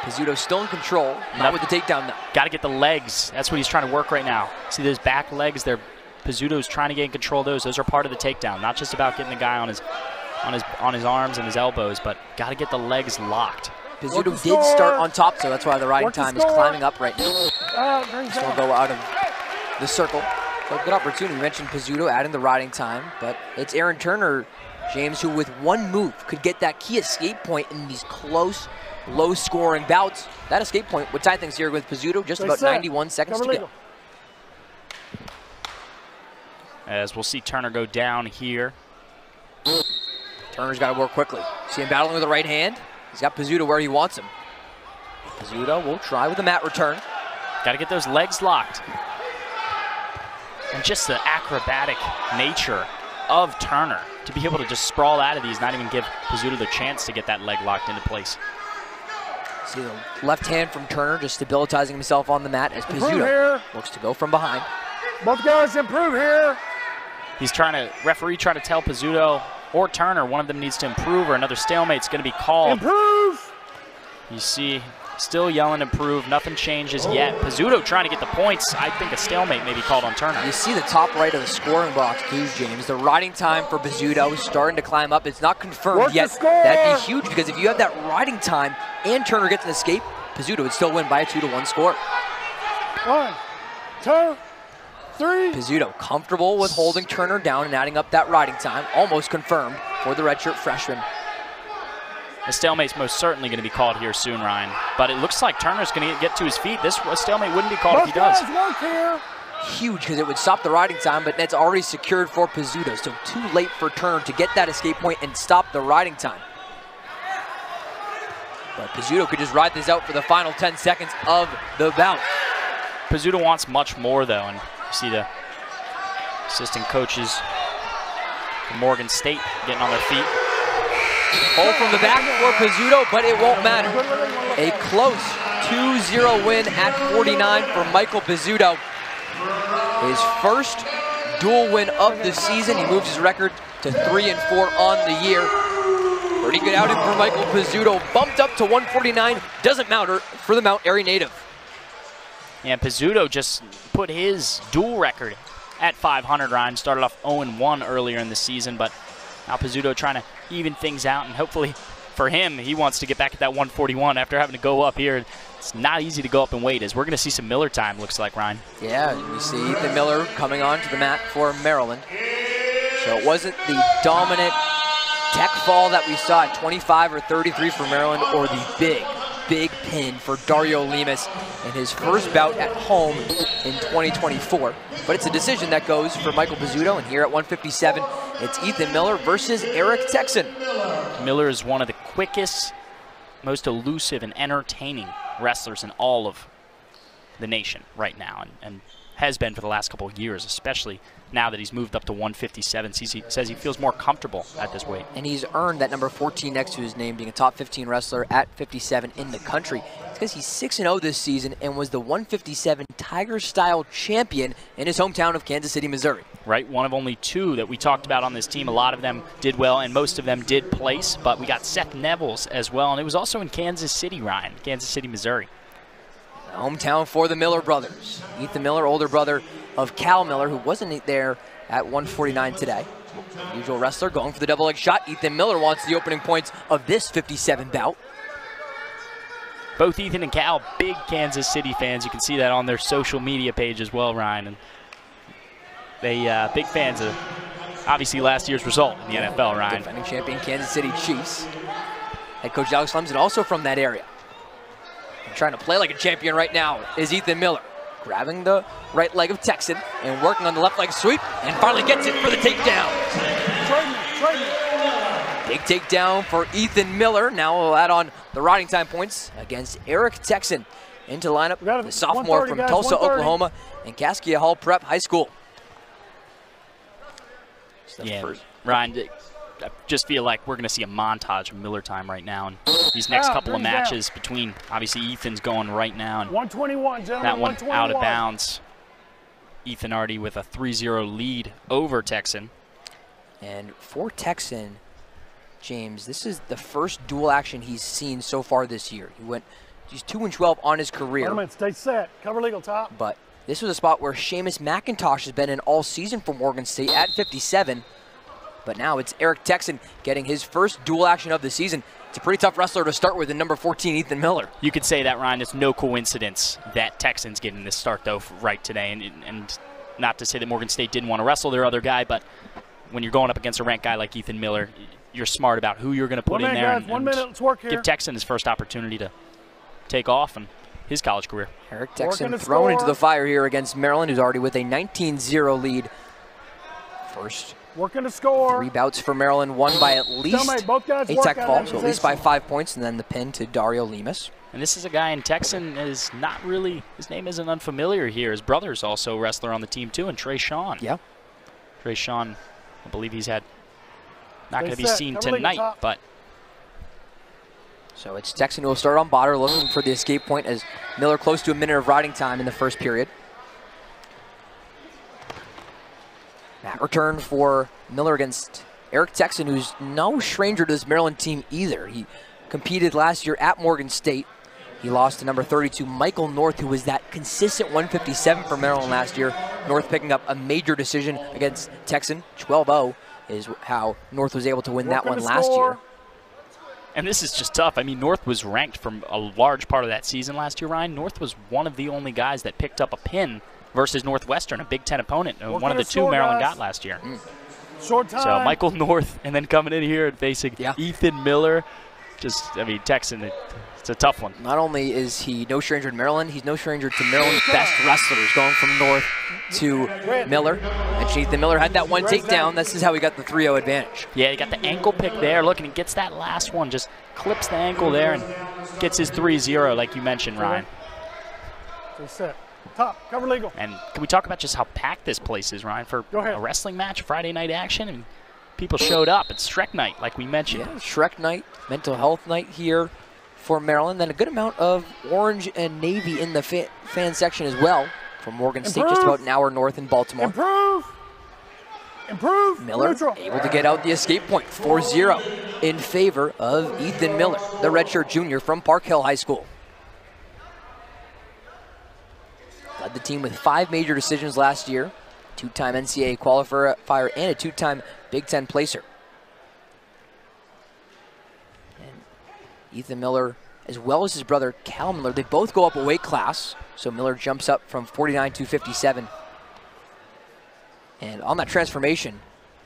Pizzuto still in control, not with the takedown though. Got to get the legs. That's what he's trying to work right now. See those back legs there? Pizzuto's trying to get in control of those. Those are part of the takedown. Not just about getting the guy on his arms and his elbows, but got to get the legs locked. Pizzuto did start on top, so that's why the riding time is climbing up right now. Just will go out of the circle. So good opportunity. We mentioned Pizzuto adding the riding time, but it's Aaron Turner, James, who with one move could get that key escape point in these close, low-scoring bouts. That escape point would tie things here with Pizzuto. Just about 91 seconds to go. As we'll see Turner go down here. Turner's got to work quickly. See him battling with the right hand. He's got Pizzuto where he wants him. Pizzuto will try with a mat return. Got to get those legs locked. And just the acrobatic nature of Turner to be able to just sprawl out of these, not even give Pizzuto the chance to get that leg locked into place. See the left hand from Turner just stabilizing himself on the mat as Pizzuto looks to go from behind. Both guys improve here. He's referee trying to tell Pizzuto or Turner, one of them needs to improve or another stalemate's going to be called. Improve! You see, still yelling improve, nothing changes yet. Pizzuto trying to get the points. I think a stalemate may be called on Turner. You see the top right of the scoring box too, James. The riding time for Pizzuto is starting to climb up. It's not confirmed yet. That'd be huge because if you have that riding time and Turner gets an escape, Pizzuto would still win by a 2-1 score. 1, 2, 3. Pizzuto comfortable with holding Turner down and adding up that riding time. Almost confirmed for the redshirt freshman. A stalemate's most certainly going to be called here soon, Ryan. But it looks like Turner's going to get to his feet. This stalemate wouldn't be called if he does. Work here. Huge because it would stop the riding time, but it's already secured for Pizzuto. So too late for Turner to get that escape point and stop the riding time. But Pizzuto could just ride this out for the final 10 seconds of the bout. Pizzuto wants much more, though, and you see the assistant coaches from Morgan State getting on their feet. Hold from the back for Pizzuto, but it won't matter. A close 2-0 win at 49 for Michael Pizzuto. His first dual win of the season. He moves his record to 3-4 on the year. Pretty good outing for Michael Pizzuto. Bumped up to 149. Doesn't matter for the Mount Airy native. And Pizzuto just put his dual record at 500, Ryan. Started off 0-1 earlier in the season, but now Pizzuto trying to even things out, and hopefully for him, he wants to get back at that 141 after having to go up here. It's not easy to go up and wait, as we're going to see some Miller time, looks like, Ryan. Yeah, you see Ethan Miller coming onto the mat for Maryland. So it wasn't the dominant tech fall that we saw at 25 or 33 for Maryland, or the big pin for Dario Lemus in his first bout at home in 2024. But it's a decision that goes for Michael Pizzuto, and here at 157, it's Ethan Miller versus Eric Texan. Miller is one of the quickest, most elusive, and entertaining wrestlers in all of the nation right now, and has been for the last couple of years, especially now that he's moved up to 157. He says he feels more comfortable at this weight. And he's earned that number 14 next to his name, being a top 15 wrestler at 57 in the country. It's because he's 6-0 this season and was the 157 Tiger-style champion in his hometown of Kansas City, Missouri. Right, one of only two that we talked about on this team. A lot of them did well, and most of them did place, but we got Seth Nevels as well, and it was also in Kansas City, Ryan, Kansas City, Missouri. Hometown for the Miller brothers. Ethan Miller, older brother of Cal Miller, who wasn't there at 149 today. Usual wrestler going for the double leg shot. Ethan Miller wants the opening points of this 57 bout. Both Ethan and Cal, big Kansas City fans. You can see that on their social media page as well, Ryan. And they big fans of, obviously, last year's result in the NFL, Ryan. Defending champion Kansas City Chiefs. Head coach Alex Clemson, also from that area. Trying to play like a champion right now is Ethan Miller. Grabbing the right leg of Texan and working on the left leg sweep, and finally gets it for the takedown. Big takedown for Ethan Miller. Now we'll add on the riding time points against Eric Texan. Into the lineup, the sophomore from Tulsa, Oklahoma, and Caskia Hall Prep High School. Yeah, Ryan, I just feel like we're going to see a montage of Miller time right now. And these next couple of matches between, obviously, Ethan's going right now. And 121, gentlemen, that one out of bounds. Ethan already with a 3-0 lead over Texan. And for Texan, James, this is the first dual action he's seen so far this year. He's 2-12 on his career. Wait a minute, stay set. Cover legal top. But this was a spot where Seamus McIntosh has been in all season for Morgan State at 57. But now it's Eric Texan getting his first dual action of the season. It's a pretty tough wrestler to start with in number 14, Ethan Miller. You could say that, Ryan. It's no coincidence that Texan's getting this start, though, right today. And not to say that Morgan State didn't want to wrestle their other guy, but when you're going up against a ranked guy like Ethan Miller, you're smart about who you're going to put in there. Guys, 1 minute, let's work here. Give Texan his first opportunity to take off in his college career. Eric Texan thrown into the fire here against Maryland, who's already with a 19-0 lead. First working to score. 3 bouts for Maryland, won by at least a tech fall, so at least by 5 points, and then the pin to Dario Lemus. And this is a guy in Texan is not really, his name isn't unfamiliar here. His brother's also a wrestler on the team too, and Trey Sean. Yeah. Trey Sean, I believe he's not going to be seen tonight, but. So it's Texan who will start on Botter, looking for the escape point as Miller close to a minute of riding time in the first period. Mat return for Miller against Eric Texan, who's no stranger to this Maryland team either. He competed last year at Morgan State. He lost to number 32, Michael North, who was that consistent 157 for Maryland last year. North picking up a major decision against Texan. 12-0 is how North was able to win that one last year. And this is just tough. I mean, North was ranked for a large part of that season last year, Ryan. North was one of the only guys that picked up a pin versus Northwestern, a Big Ten opponent, one of the 2 Maryland got last year. Short time. So Michael North, and then coming in here and facing Ethan Miller. Just, I mean, Texan, it's a tough one. Not only is he no stranger to Maryland, he's no stranger to Maryland's best wrestlers, going from North to Miller. And Ethan Miller had that one takedown. This is how he got the 3-0 advantage. Yeah, he got the ankle pick there. Look, and he gets that last one, just clips the ankle there and gets his 3-0, like you mentioned, Ryan. Stay set. Top, cover legal. And can we talk about just how packed this place is, Ryan, for a wrestling match, Friday night action? And people showed up. It's Shrek night, like we mentioned. Yeah, Shrek night, mental health night here for Maryland. Then a good amount of orange and navy in the fan section as well from Morgan State, just about an hour north in Baltimore. Improve. Miller Neutral. able to get out the escape point, 4-0 in favor of Ethan Miller, the redshirt junior from Park Hill High School. Led the team with 5 major decisions last year, 2-time NCAA qualifier and a 2-time Big Ten placer. And Ethan Miller, as well as his brother Cal Miller, they both go up a weight class. So Miller jumps up from 49 to 57. And on that transformation,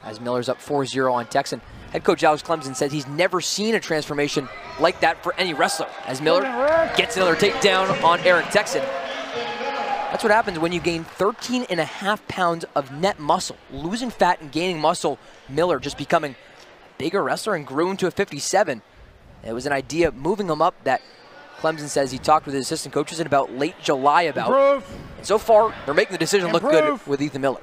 as Miller's up 4-0 on Texan, head coach Alex Clemson says he's never seen a transformation like that for any wrestler. As Miller gets another takedown on Eric Texan. That's what happens when you gain 13.5 pounds of net muscle. Losing fat and gaining muscle, Miller just becoming a bigger wrestler and grew into a 57. It was an idea moving him up that Clemson says he talked with his assistant coaches in about late July about. Improve. And so far, they're making the decision look good Improve. with Ethan Miller.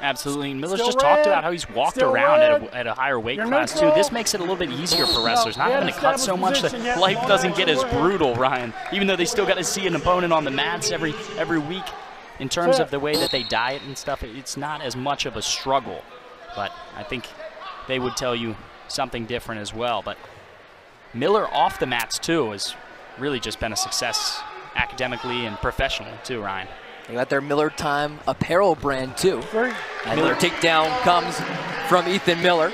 Absolutely. Miller's Still just talked red. about how he's walked Still around red. at a higher weight You're class, neutral. too. This makes it a little bit easier for wrestlers, not Yeah, having to cut so much that established position, life yeah. doesn't get as Go ahead. brutal, Ryan. Even though they still got to see an opponent on the mats every week. In terms of the way that they diet and stuff, it's not as much of a struggle. But I think they would tell you something different as well. But Miller off the mats, too, has really just been a success academically and professionally, too, Ryan. They got their Miller Time apparel brand, too. Three. Another takedown comes from Ethan Miller.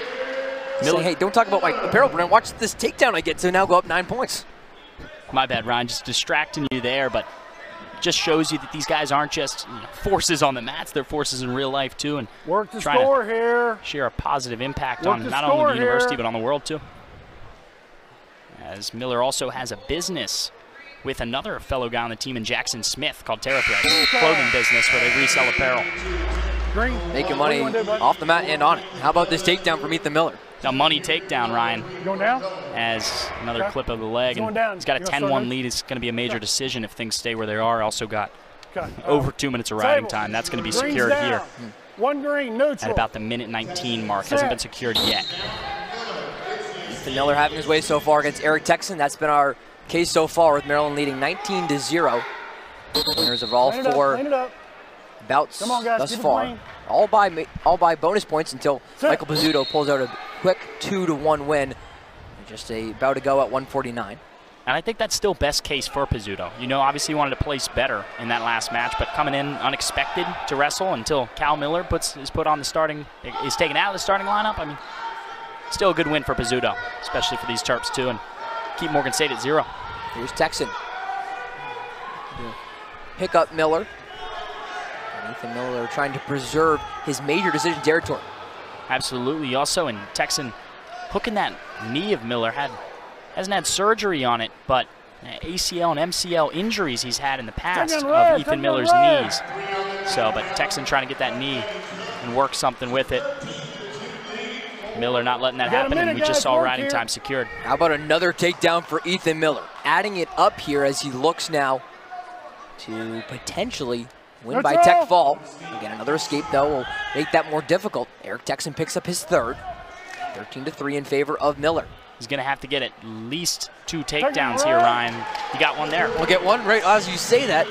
Saying, hey, don't talk about my apparel brand. Watch this takedown I get to now go up 9 points. My bad, Ryan, just distracting you there, but just shows you that these guys aren't just forces on the mats, they're forces in real life too, and Work the trying to score here. share a positive impact Work on the not only score the university here. but on the world too. As Miller also has a business with another fellow guy on the team in Jackson Smith called TerraPress, clothing business where they resell apparel. Green. Making What do money you wanna do, bud? off the mat and on it. How about this takedown from Ethan Miller? A money takedown, Ryan, You going down? as another Okay. clip of the leg. He's going And down. he's got a You gonna start 10-1 next? lead. It's going to be a major decision if things stay where they are. Also got Okay. over 2 minutes of riding Table. time. That's going to be Green's secured down. here One green, neutral. at about the minute 19 mark. Hasn't been secured yet. Ethan Miller having his way so far against Eric Texan. That's been our case so far, with Maryland leading 19-0. Winners of all Clean it up, 4 clean it up. bouts Come on, guys, thus keep it far. clean. All by bonus points until Sit. Michael Pizzuto pulls out a quick 2-1 win. Just about to go at 149. And I think that's still best case for Pizzuto. You know, obviously he wanted to place better in that last match, but coming in unexpected to wrestle until Cal Miller is taken out of the starting lineup. I mean, still a good win for Pizzuto, especially for these Terps too, and keep Morgan State at 0. Here's Texan. Pick up Miller. And Ethan Miller trying to preserve his major decision territory. Absolutely. Also in Texan, hooking that knee of Miller, hasn't had surgery on it, but ACL and MCL injuries he's had in the past Take it of red, Ethan take it Miller's red. knees. So, but Texan trying to get that knee and work something with it. Miller not letting that got a happen, and minute, we just guys, saw work riding here. time secured. How about another takedown for Ethan Miller? Adding it up here as he looks now to potentially win by That's tech all. fall. Again, another escape, though, will make that more difficult. Eric Texan picks up his 3rd. 13-3 in favor of Miller. He's going to have to get at least 2 takedowns here, Ryan. You got one there. We'll get one right as you say that.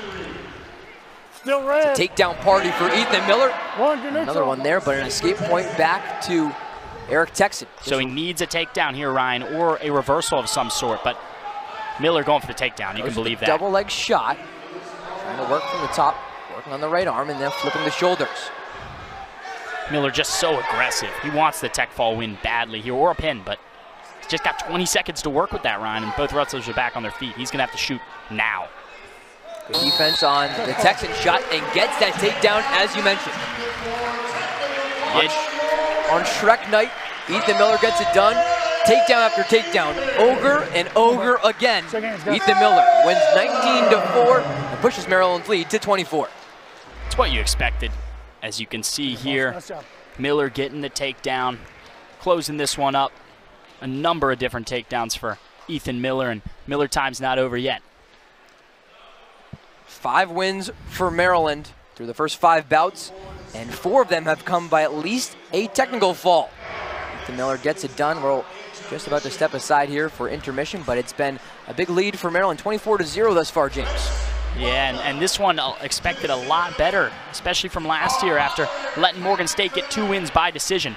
Still red. Takedown party for Ethan Miller. One to neutral. Another one there, but an escape point back to Eric Texan. So he needs a takedown here, Ryan, or a reversal of some sort, but Miller going for the takedown. You can believe that. Double leg shot. Trying to work from the top, working on the right arm, and then flipping the shoulders. Miller just so aggressive. He wants the tech fall win badly here, or a pin, but he's just got 20 seconds to work with that, Ryan, and both wrestlers are back on their feet. He's going to have to shoot now. Good defense on the Texan shot and gets that takedown, as you mentioned. On Shrek night, Ethan Miller gets it done. Takedown after takedown, ogre and ogre again. Ethan Miller wins 19-4 and pushes Maryland's lead to 24. It's what you expected. As you can see here, Nice job. Miller getting the takedown, closing this one up. A number of different takedowns for Ethan Miller, and Miller time's not over yet. 5 wins for Maryland through the first 5 bouts, and 4 of them have come by at least a technical fall. Ethan Miller gets it done. We're just about to step aside here for intermission, but it's been a big lead for Maryland, 24-0 thus far, James. Yeah, and this one expected a lot better, especially from last year after letting Morgan State get 2 wins by decision.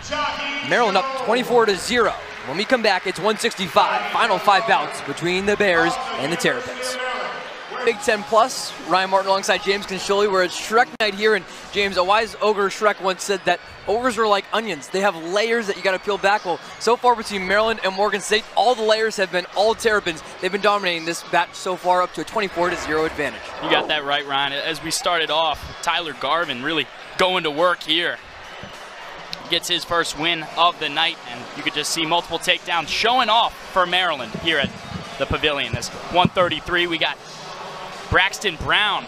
Maryland up 24-0. When we come back, it's 165. Final 5 bouts between the Bears and the Terrapins. Big Ten Plus, Ryan Martin alongside James Concholi. We're at Shrek Night here, and James, a wise ogre Shrek once said that overs are like onions. They have layers that you got to peel back. Well, so far between Maryland and Morgan State, all the layers have been all Terrapins. They've been dominating this batch so far, up to a 24-0 advantage. You got that right, Ryan. As we started off, Tyler Garvin really going to work here. Gets his first win of the night, and you could just see multiple takedowns showing off for Maryland here at the Pavilion. This 133, we got Braxton Brown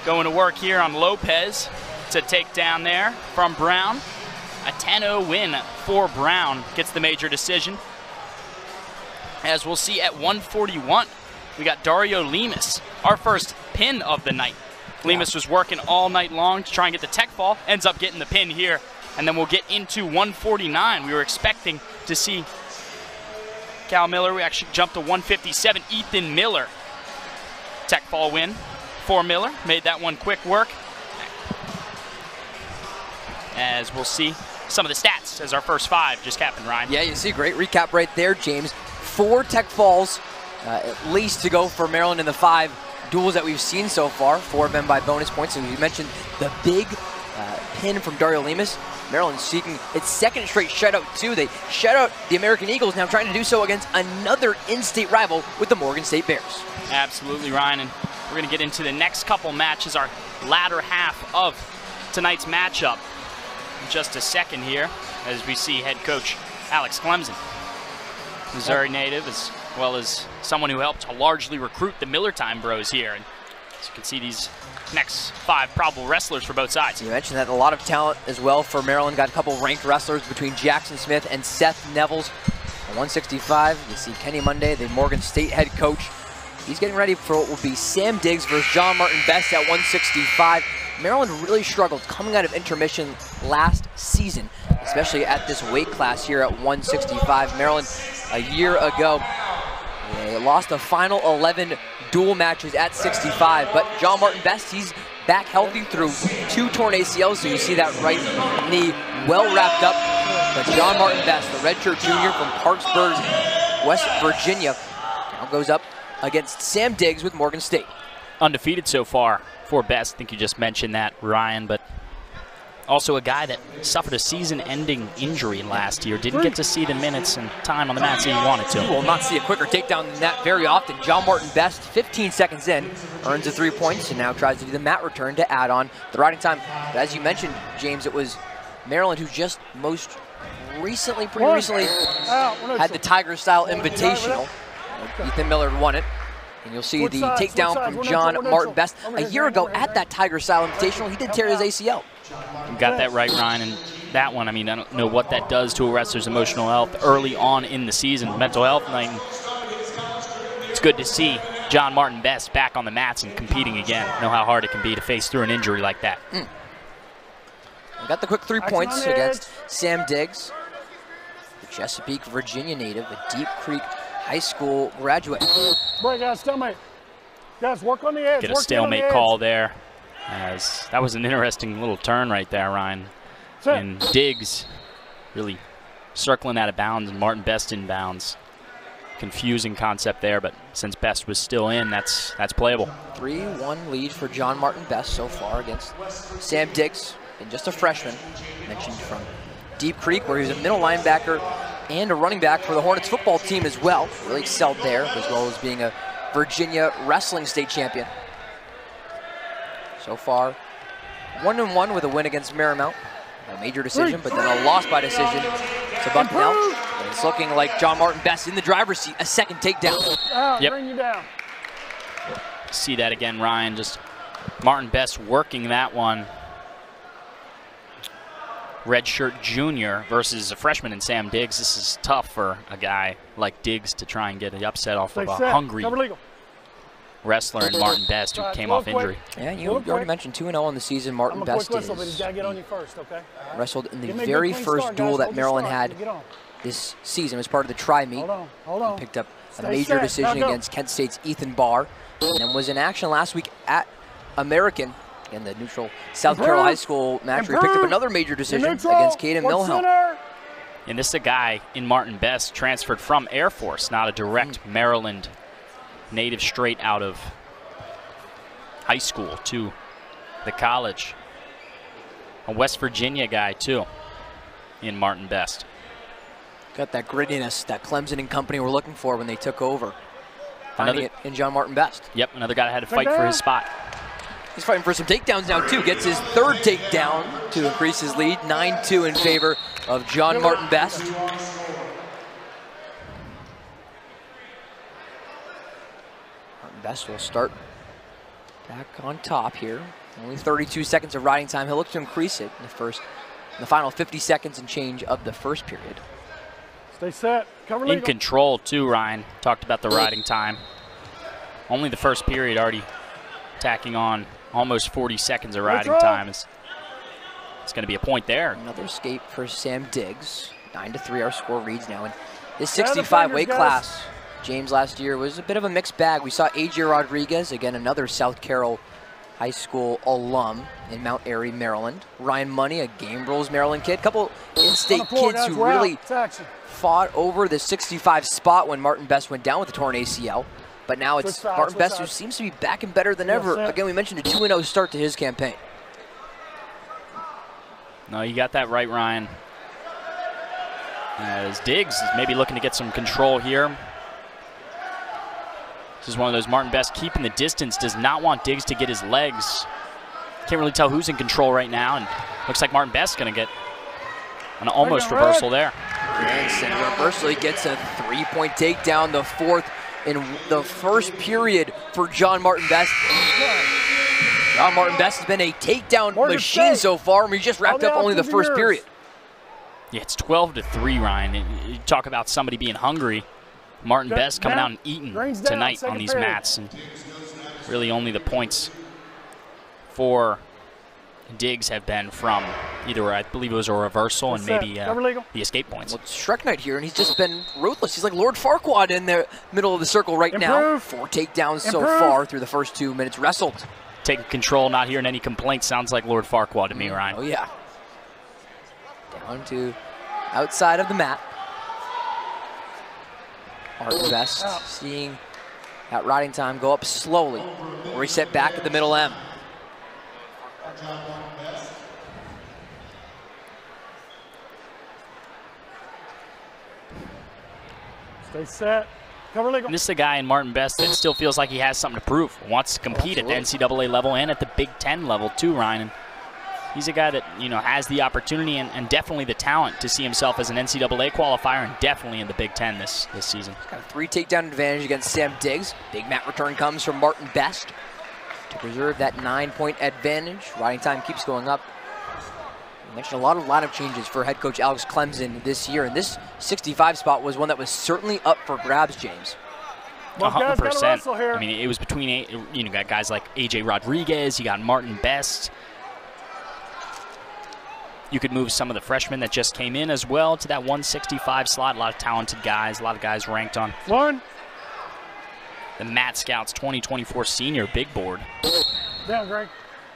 going to work here on Lopez to take down there from Brown. A 10-0 win for Brown, gets the major decision. As we'll see at 141, we got Dario Lemus, our first pin of the night. Lemus was working all night long to try and get the tech fall, ends up getting the pin here. And then we'll get into 149. We were expecting to see Cal Miller. We actually jumped to 157. Ethan Miller, tech fall win for Miller. Made that one quick work. As we'll see some of the stats as our first 5 just happened, Ryan. Yeah, you see a great recap right there, James. 4 tech falls at least to go for Maryland in the 5 duels that we've seen so far. 4 of them by bonus points. And you mentioned the big pin from Dario Lemus. Maryland seeking its 2nd straight shutout too. They shut out the American Eagles, now trying to do so against another in-state rival with the Morgan State Bears. Absolutely, Ryan, and we're going to get into the next couple matches, our latter half of tonight's matchup. In just a second here, as we see head coach Alex Clemson, Missouri native, as well as someone who helped to largely recruit the Miller Time Bros here. And as you can see, these next 5 probable wrestlers for both sides. You mentioned that a lot of talent as well for Maryland. Got a couple ranked wrestlers between Jackson Smith and Seth Nevels. At 165, you see Kenny Monday, the Morgan State head coach. He's getting ready for what will be Sam Diggs versus John Martin Best at 165. Maryland really struggled coming out of intermission last season, especially at this weight class here at 165. Maryland, a year ago, they lost the final 11 dual matches at 65, but John Martin Best, he's back healthy through 2 torn ACLs, so you see that right knee well wrapped up. But John Martin Best, the redshirt junior from Parksburg, West Virginia, now goes up against Sam Diggs with Morgan State. Undefeated so far for Best. I think you just mentioned that, Ryan, but also a guy that suffered a season-ending injury last year. Didn't get to see the minutes and time on the mats he wanted to. You will not see a quicker takedown than that very often. John Martin Best, 15 seconds in, earns the 3 points and now tries to do the mat return to add on the riding time. But as you mentioned, James, it was Maryland who just most recently, pretty recently, had the Tiger-style Invitational. Ethan Miller won it. And you'll see the takedown from John Martin Best. A year ago at that Tiger-style Invitational, he did tear his ACL. You got that right, Ryan, and that one, I mean, I don't know what that does to a wrestler's emotional health early on in the season. Mental health night. It's good to see John Martin Best back on the mats and competing again. Know how hard it can be to face through an injury like that. Got the quick 3 points against Sam Diggs, the Chesapeake, Virginia native, a Deep Creek High School graduate. Boy, guys, stalemate. Guys, work on the edge. Get a stalemate call there. As that was an interesting little turn right there, Ryan. And Diggs really circling out of bounds and Martin Best in bounds. Confusing concept there, but since Best was still in, that's playable. 3-1 lead for John Martin Best so far against Sam Diggs, and just a freshman, mentioned from Deep Creek, where he was a middle linebacker and a running back for the Hornets football team as well. Really excelled there, as well as being a Virginia wrestling state champion. So far, 1-1 with a win against Marymount. A major decision, but then a loss by decision to Bucknell. And it's looking like John Martin Best in the driver's seat, a second takedown. Bring you down. See that again, Ryan. Just Martin Best working that one. Redshirt junior versus a freshman in Sam Diggs. This is tough for a guy like Diggs to try and get an upset off of a hungry wrestler in Martin Best who came off injury. Yeah, you already mentioned 2-0 on the season. Martin Best wrestled in the very first duel that Maryland had this season as part of the tri-meet. He picked up a major decision against Kent State's Ethan Barr. and was in action last week at American in the neutral South Carroll High School match where he picked up another major decision against Caden Milhelm. And this is a guy in Martin Best transferred from Air Force, not a direct Maryland native straight out of high school to the college. A West Virginia guy too in Martin Best. Got that grittiness that Clemson and company were looking for when they took over. Finding it in John Martin Best. Yep, another guy that had to fight for his spot. He's fighting for some takedowns now too. Gets his third takedown to increase his lead. 9-2 in favor of John Martin Best. Martin Best will start back on top here. Only 32 seconds of riding time. He'll look to increase it in the final 50 seconds and change of the first period. Stay set. Cover in control too, Ryan. Talked about the riding time. Only the first period already tacking on almost 40 seconds of riding time. It's going to be a point there. Another escape for Sam Diggs. 9-3 our score reads now. And this 65 weight class, James, last year was a bit of a mixed bag. We saw AJ Rodriguez, again another South Carroll High School alum in Mount Airy, Maryland. Ryan Money, a Game Rules Maryland kid. Couple in-state kids who really fought over the 65 spot when Martin Best went down with the torn ACL. But now it's Martin Best who seems to be back and better than ever. Again, we mentioned a 2-0 start to his campaign. No, you got that right, Ryan. As Diggs is maybe looking to get some control here. This is one of those Martin Best keeping the distance, does not want Diggs to get his legs. Can't really tell who's in control right now, and looks like Martin Best going to get an almost reversal there. And reversal, he gets a 3-point takedown, the fourth in the first period for John Martin Best. John Martin Best has been a takedown machine so far, and we just wrapped up only the first period. Yeah, it's 12-3, Ryan. You talk about somebody being hungry. Martin Best coming out and eating tonight on these mats. And really only the points for Diggs have been from either, I believe it was a reversal and maybe the escape points. Well, it's Shrek Knight here, and he's just been ruthless. He's like Lord Farquaad in the middle of the circle right now. 4 takedowns so far through the first 2 minutes wrestled. Taking control, not hearing any complaints. Sounds like Lord Farquaad to me, Ryan. Oh, yeah. Down to outside of the mat. Martin Best seeing that riding time go up slowly. Reset back at the middle M. Stay set. Cover legal. This is a guy in Martin Best that still feels like he has something to prove. Wants to compete at the NCAA level and at the Big Ten level too, Ryan. And he's a guy that, you know, has the opportunity and definitely the talent to see himself as an NCAA qualifier and definitely in the Big Ten this season. He's got a 3 takedown advantage against Sam Diggs. Big mat return comes from Martin Best to preserve that 9-point advantage. Riding time keeps going up. You mentioned a lot of lineup changes for head coach Alex Clemson this year, and this 65 spot was one that was certainly up for grabs, James. 100%. I mean, it was between, you know, got guys like AJ Rodriguez, you got Martin Best. You could move some of the freshmen that just came in as well to that 165 slot. A lot of talented guys, a lot of guys ranked on the Mat Scouts 2024 senior big board. Down, Greg.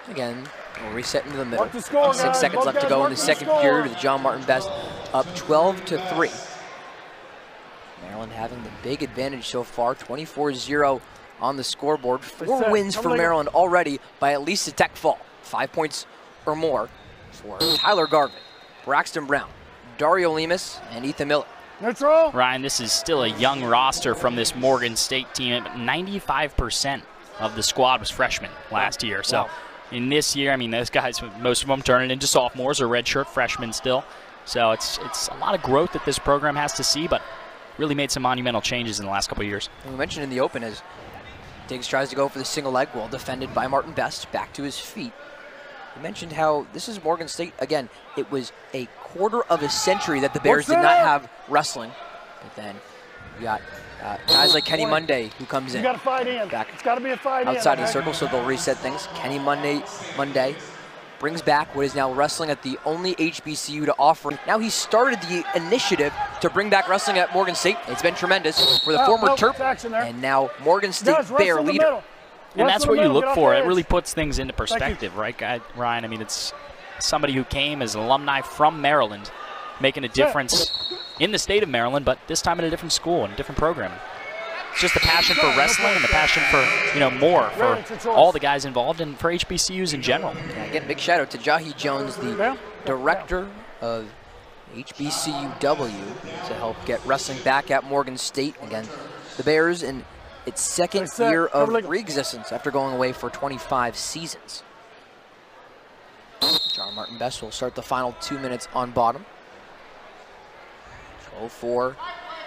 Again, we'll reset into the middle. 6 guys. seconds left to go in the second period with John Martin Best up 12-3. Maryland having the big advantage so far, 24-0 on the scoreboard. 4 wins for Maryland already by at least a tech fall. 5 points or more for Tyler Garvin, Braxton Brown, Dario Lemus, and Ethan Miller. Neutral. Ryan, this is still a young roster from this Morgan State team. 95% of the squad was freshmen last year. So in this year, I mean, those guys, most of them turning into sophomores or redshirt freshmen still. So it's a lot of growth that this program has to see, but really made some monumental changes in the last couple of years. And we mentioned in the open as Diggs tries to go for the single leg, well defended by Martin Best, back to his feet. We mentioned how this is Morgan State. Again, it was a quarter of a century that the Bears did not have wrestling. But then you got guys like Kenny Monday who comes in. You got to fight in. Back it's got to be a fight outside of the circle, so they'll reset things. Kenny Monday brings back what is now wrestling at the only HBCU to offer. Now he started the initiative to bring back wrestling at Morgan State. It's been tremendous for the former Terp and now Morgan State Bear leader. And that's what you look for. It really Edge. puts things into perspective, right, Ryan? I mean, it's somebody who came as an alumni from Maryland, making a difference in the state of Maryland, but this time at a different school and a different program. It's just the passion for wrestling and the passion for, more for all the guys involved and for HBCUs in general. Yeah, again, big shout out to Jahi Jones, the director of HBCUW, to help get wrestling back at Morgan State. Again, the Bears in its second year of re-existence after going away for 25 seasons. John Martin Best will start the final 2 minutes on bottom. 12-4.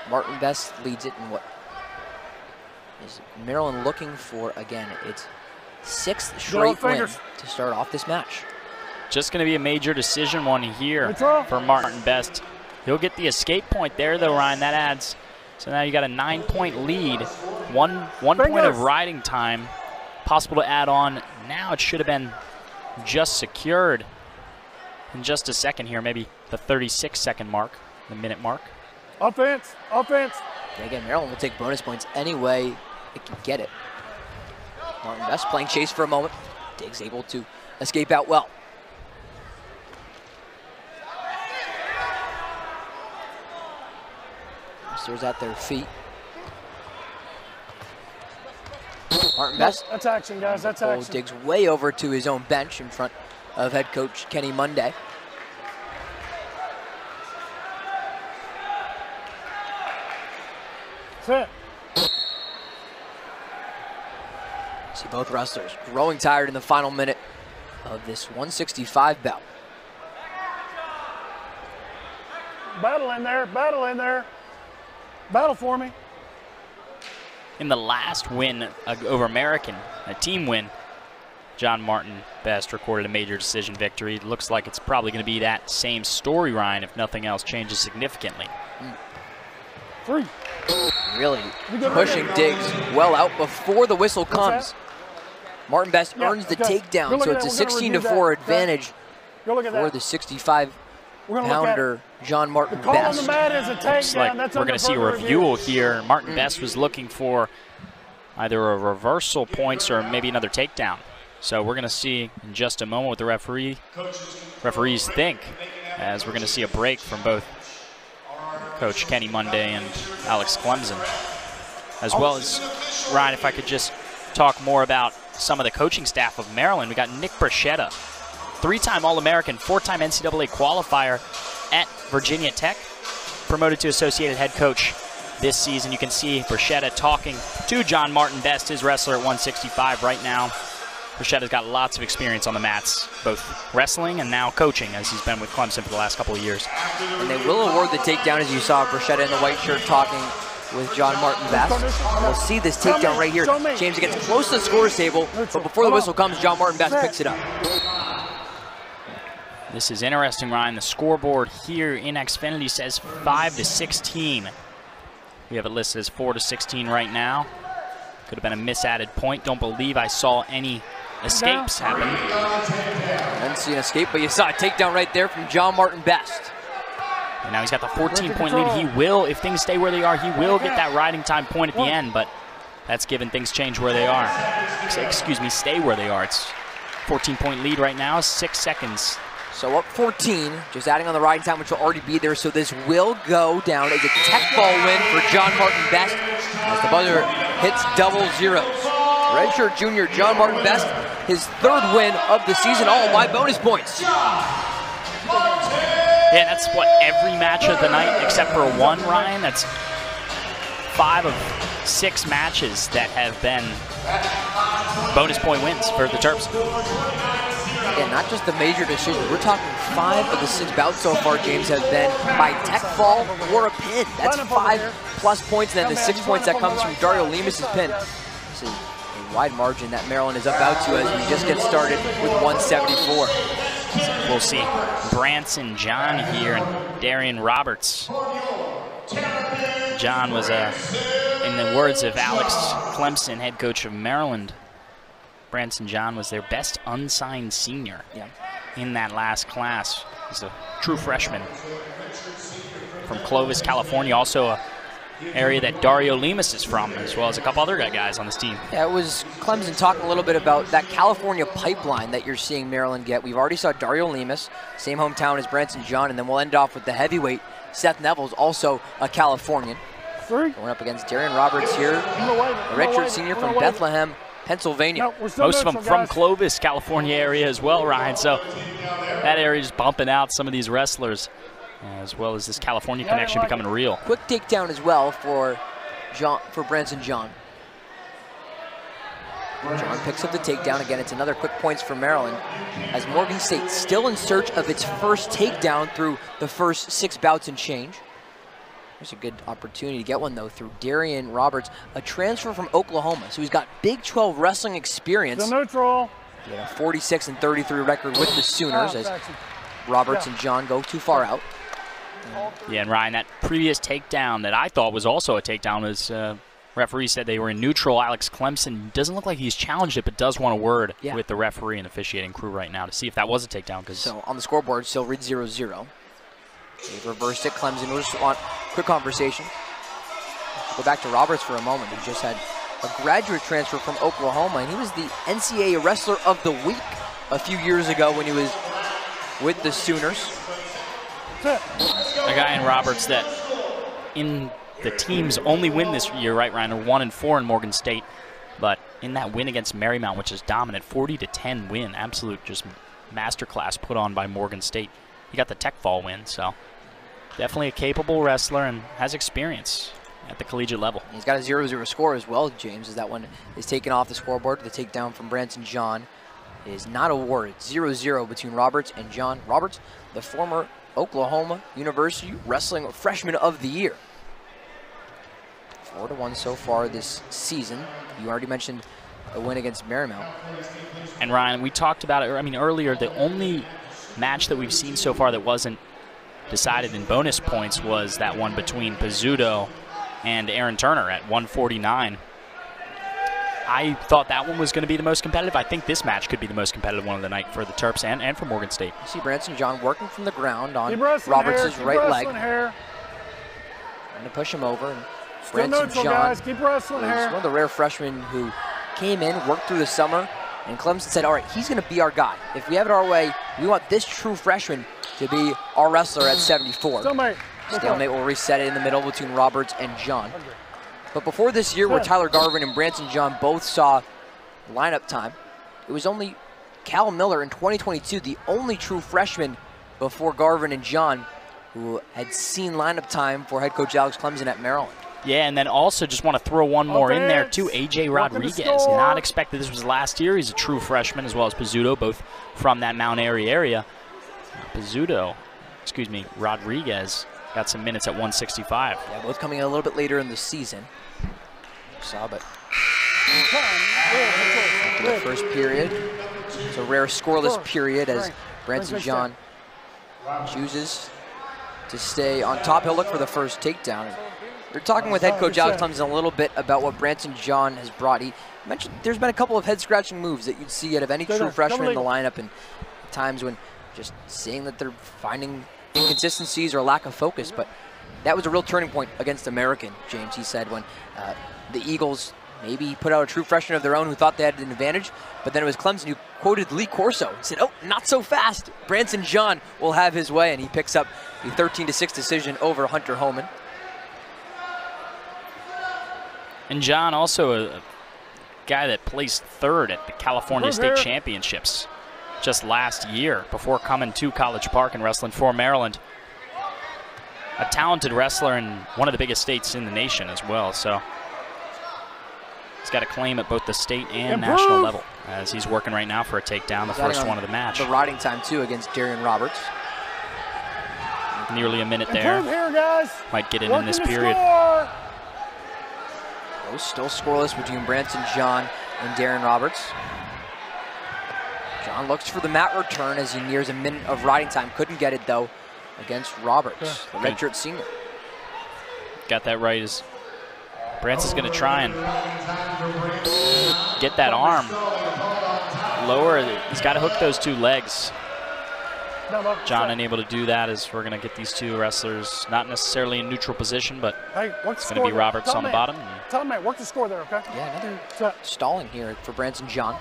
Martin Best leads it in what is Maryland looking for, again, its 6th straight win to start off this match. Just going to be a major decision one here for Martin Best. He'll get the escape point there, though, Ryan. That adds. So now you got a 9-point lead. One point of riding time. Possible to add on. Now it should have been just secured in just a second here, maybe the 36-second mark, the minute mark. Offense, offense. And again, Maryland will take bonus points any way it can get it. Martin Best playing chase for a moment. Diggs able to escape out well. Wrestlers at their feet. Martin Best. That's action, guys. That's action. Diggs way over to his own bench in front of head coach Kenny Monday. Set. See both wrestlers growing tired in the final minute of this 165 bout. Battle in there. Battle in there. Battle for me. In the last win over American, a team win, John Martin Best recorded a major decision victory. It looks like it's probably going to be that same story, Ryan, if nothing else changes significantly. 3. Really pushing Diggs well out before the whistle comes. Martin Best earns the takedown, so it's a 16-4 advantage for the 65-pounder John Martin Best. Looks like we're going to see a review here. Martin Best was looking for either a reversal points or maybe another takedown. So we're going to see in just a moment what the referees think, as we're going to see a break from both Coach Kenny Monday and Alex Clemson. As well as, Ryan, if I could just talk more about some of the coaching staff of Maryland. We got Nick Bruschetta, 3-time All-American, 4-time NCAA qualifier at Virginia Tech, promoted to associated head coach this season. You can see Bruschetta talking to John Martin Best, his wrestler at 165 right now. Bruschetta's got lots of experience on the mats, both wrestling and now coaching, as he's been with Clemson for the last couple of years. And they will award the takedown, as you saw Bruschetta in the white shirt talking with John Martin Best. We'll see this takedown right here. James gets close to the scorer's table, but before the whistle comes, John Martin Best picks it up. This is interesting, Ryan. The scoreboard here in Xfinity says 5-16. We have it listed as 4-16 right now. Could have been a misadded point. Don't believe I saw any escapes happen. I didn't see an escape, but you saw a takedown right there from John Martin Best. And now he's got the 14-point lead. He will, if things stay where they are, he will get that riding time point at the end, but that's given things change where they are. Excuse me, stay where they are. It's 14-point lead right now, 6 seconds. So up 14, just adding on the riding time, which will already be there, so this will go down as a tech ball win for John Martin Best, as the buzzer hits double zeros. Redshirt junior John Martin Best, his 3rd win of the season, all by bonus points. Yeah, that's what, every match of the night except for one, Ryan. That's 5 of 6 matches that have been bonus point wins for the Terps. Again, not just the major decisions. We're talking 5 of the 6 bouts so far, James, have been by tech fall or a pin. That's 5+ points, and then the 6 points that comes from Dario Lemus's pin. This is a wide margin that Maryland is up out to as we just get started with 174. We'll see Branson John here and Darian Roberts. John was, in the words of Alex Clemson, head coach of Maryland, Branson John was their best unsigned senior in that last class. He's a true freshman from Clovis, California. Also a area that Dario Lemus is from, as well as a couple other guys on this team. Yeah, it was Clemson talking a little bit about that California pipeline that you're seeing Maryland get. We've already saw Dario Lemus, same hometown as Branson John, and then we'll end off with the heavyweight, Seth Nevels, also a Californian. Going up against Darian Roberts here, a redshirt senior from Bethlehem, Pennsylvania. No, most of them from Clovis, California area as well, Ryan. So that area is bumping out some of these wrestlers, as well as this California connection becoming real. Quick takedown as well for Branson John. John picks up the takedown. Again, it's another quick points for Maryland, as Morgan State still in search of its first takedown through the first 6 bouts and change. There's a good opportunity to get one, though, through Darian Roberts, a transfer from Oklahoma. So he's got Big 12 wrestling experience. The neutral. He had a 46-33 record with the Sooners, as Roberts and John go too far out. Yeah, and Ryan, that previous takedown that I thought was also a takedown was referee said they were in neutral. Alex Clemson doesn't look like he's challenged it, but does want a word with the referee and officiating crew right now to see if that was a takedown. So on the scoreboard, still read 0-0. They've reversed it. Clemson. We'll just want quick conversation. Go back to Roberts for a moment. He just had a graduate transfer from Oklahoma, and he was the NCAA Wrestler of the Week a few years ago when he was with the Sooners. A guy in Roberts that in the team's only win this year, right, Ryan, are 1-4 in Morgan State, but in that win against Marymount, which is dominant, 40-10 win, absolute just masterclass put on by Morgan State. He got the Tech Fall win, so definitely a capable wrestler and has experience at the collegiate level. He's got a 0-0 score as well, James, as that one is taken off the scoreboard. The takedown from Branson John is not awarded. 0-0 between Roberts and John. Roberts, the former Oklahoma University Wrestling Freshman of the Year. 4-1 so far this season. You already mentioned a win against Marymount. And Ryan, we talked about it, earlier, the only match that we've seen so far that wasn't decided in bonus points was that one between Pizzuto and Aaron Turner at 149. I thought that one was going to be the most competitive. I think this match could be the most competitive one of the night for the Terps and for Morgan State. You see Branson John working from the ground on Roberts' right leg. Trying to push him over. And Branson John guys. Keep wrestling is one of the rare freshmen who came in, worked through the summer, and Clemson said, all right, he's going to be our guy. If we have it our way, we want this true freshman to be our wrestler at 74. Stalemate will reset it in the middle between Roberts and John. But before this year, where Tyler Garvin and Branson John both saw lineup time, it was only Cal Miller in 2022, the only true freshman before Garvin and John, who had seen lineup time for head coach Alex Clemson at Maryland. Yeah, and then also just want to throw one more in there too, AJ Rodriguez. Not expected this was last year. He's a true freshman, as well as Pizzuto, both from that Mount Airy area. Rodriguez got some minutes at 165. Yeah, both coming in a little bit later in the season. Saw, but the first period, it's a rare scoreless period as Branson John chooses to stay on top. He'll look for the first takedown. We're talking with head coach Alex Clemson a little bit about what Branson John has brought. He mentioned there's been a couple of head-scratching moves that you'd see out of any true freshman in the lineup, and times when just seeing that they're finding inconsistencies or lack of focus. But that was a real turning point against American, James, he said, when the Eagles maybe put out a true freshman of their own who thought they had an advantage, but then it was Clemson who quoted Lee Corso. He said, oh, not so fast. Branson John will have his way, and he picks up the 13-6 decision over Hunter Homan. And John, also a guy that placed third at the California State Championships just last year before coming to College Park and wrestling for Maryland. A talented wrestler in one of the biggest states in the nation as well. So he's got a claim at both the state and national level, as he's working right now for a takedown, the first one of the match. The riding time, too, against Darian Roberts. Nearly a minute there. Might get in this period. Still scoreless between Branson John and Darian Roberts. John looks for the mat return as he nears a minute of riding time. Couldn't get it, though, against Roberts, the redshirt senior. Got that right. As Branson's going to try and get that arm lower. He's got to hook those two legs. No, no, John unable to do that as we're going to get these two wrestlers not necessarily in neutral position, but hey, it's going to be Roberts on the bottom. Tell him, mate, work the score there, okay? Yeah, another Set. stalling here for Branson John.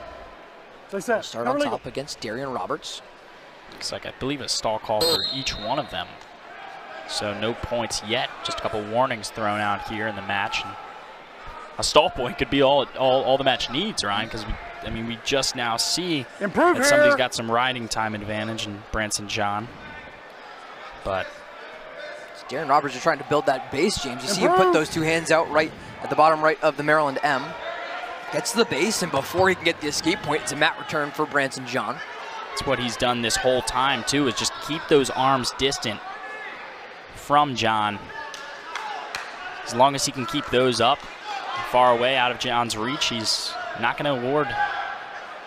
Stay set. Start Never on legal. top against Darian Roberts. Looks like I believe a stall call for each one of them. So no points yet. Just a couple warnings thrown out here in the match. And a stall point could be all the match needs, Ryan, because we just now see Improve that here. somebody's got some riding time advantage in Branson John. But Darian Roberts is trying to build that base, James. You see him put those two hands out right at the bottom right of the Maryland M. Gets to the base, and before he can get the escape point, it's a mat return for Branson John. that's what he's done this whole time, too, is just keep those arms distant from John. As long as he can keep those up, far away out of John's reach, he's not going to award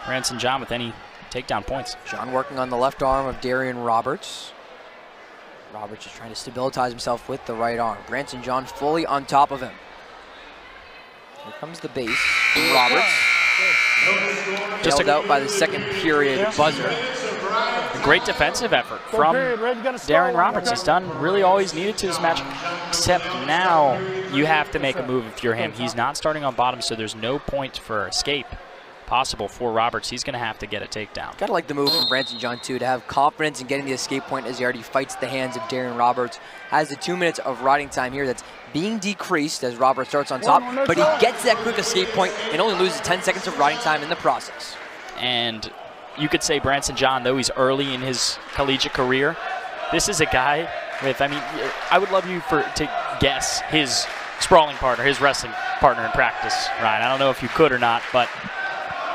Branson John with any takedown points. John working on the left arm of Darian Roberts. Roberts is trying to stabilize himself with the right arm. Branson John fully on top of him. Here comes the base. Roberts. Just Held out by the second period buzzer. A great defensive effort from period, Red, you gotta stall Darian him, Roberts. okay? He's done really all he's needed to this match, except now you have to make a move if you're him. He's not starting on bottom, so there's no point for escape possible for Roberts. He's going to have to get a takedown. Gotta like the move from Branson John, too, to have confidence in getting the escape point as he already fights the hands of Darian Roberts. Has the 2 minutes of riding time here that's being decreased as Roberts starts on top, but he gets that quick escape point and only loses 10 seconds of riding time in the process. And you could say Branson John, though he's early in his collegiate career, this is a guy with, I would love you to guess his sprawling partner, his wrestling partner in practice, Ryan. I don't know if you could or not, but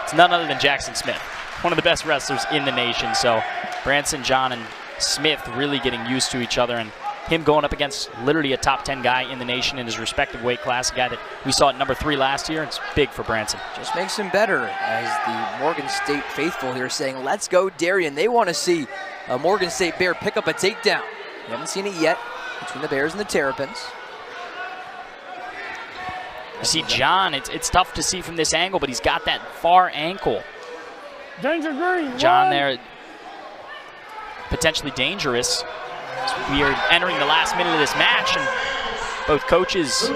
it's none other than Jackson Smith, one of the best wrestlers in the nation. So Branson John and Smith really getting used to each other, and him going up against literally a top 10 guy in the nation in his respective weight class, a guy that we saw at number 3 last year. It's big for Branson. Just makes him better as the Morgan State faithful here saying, let's go Darian. They want to see a Morgan State Bear pick up a takedown. We haven't seen it yet between the Bears and the Terrapins. You see John, it's tough to see from this angle, but he's got that far ankle. Danger green. John there, potentially dangerous. We are entering the last minute of this match, and both coaches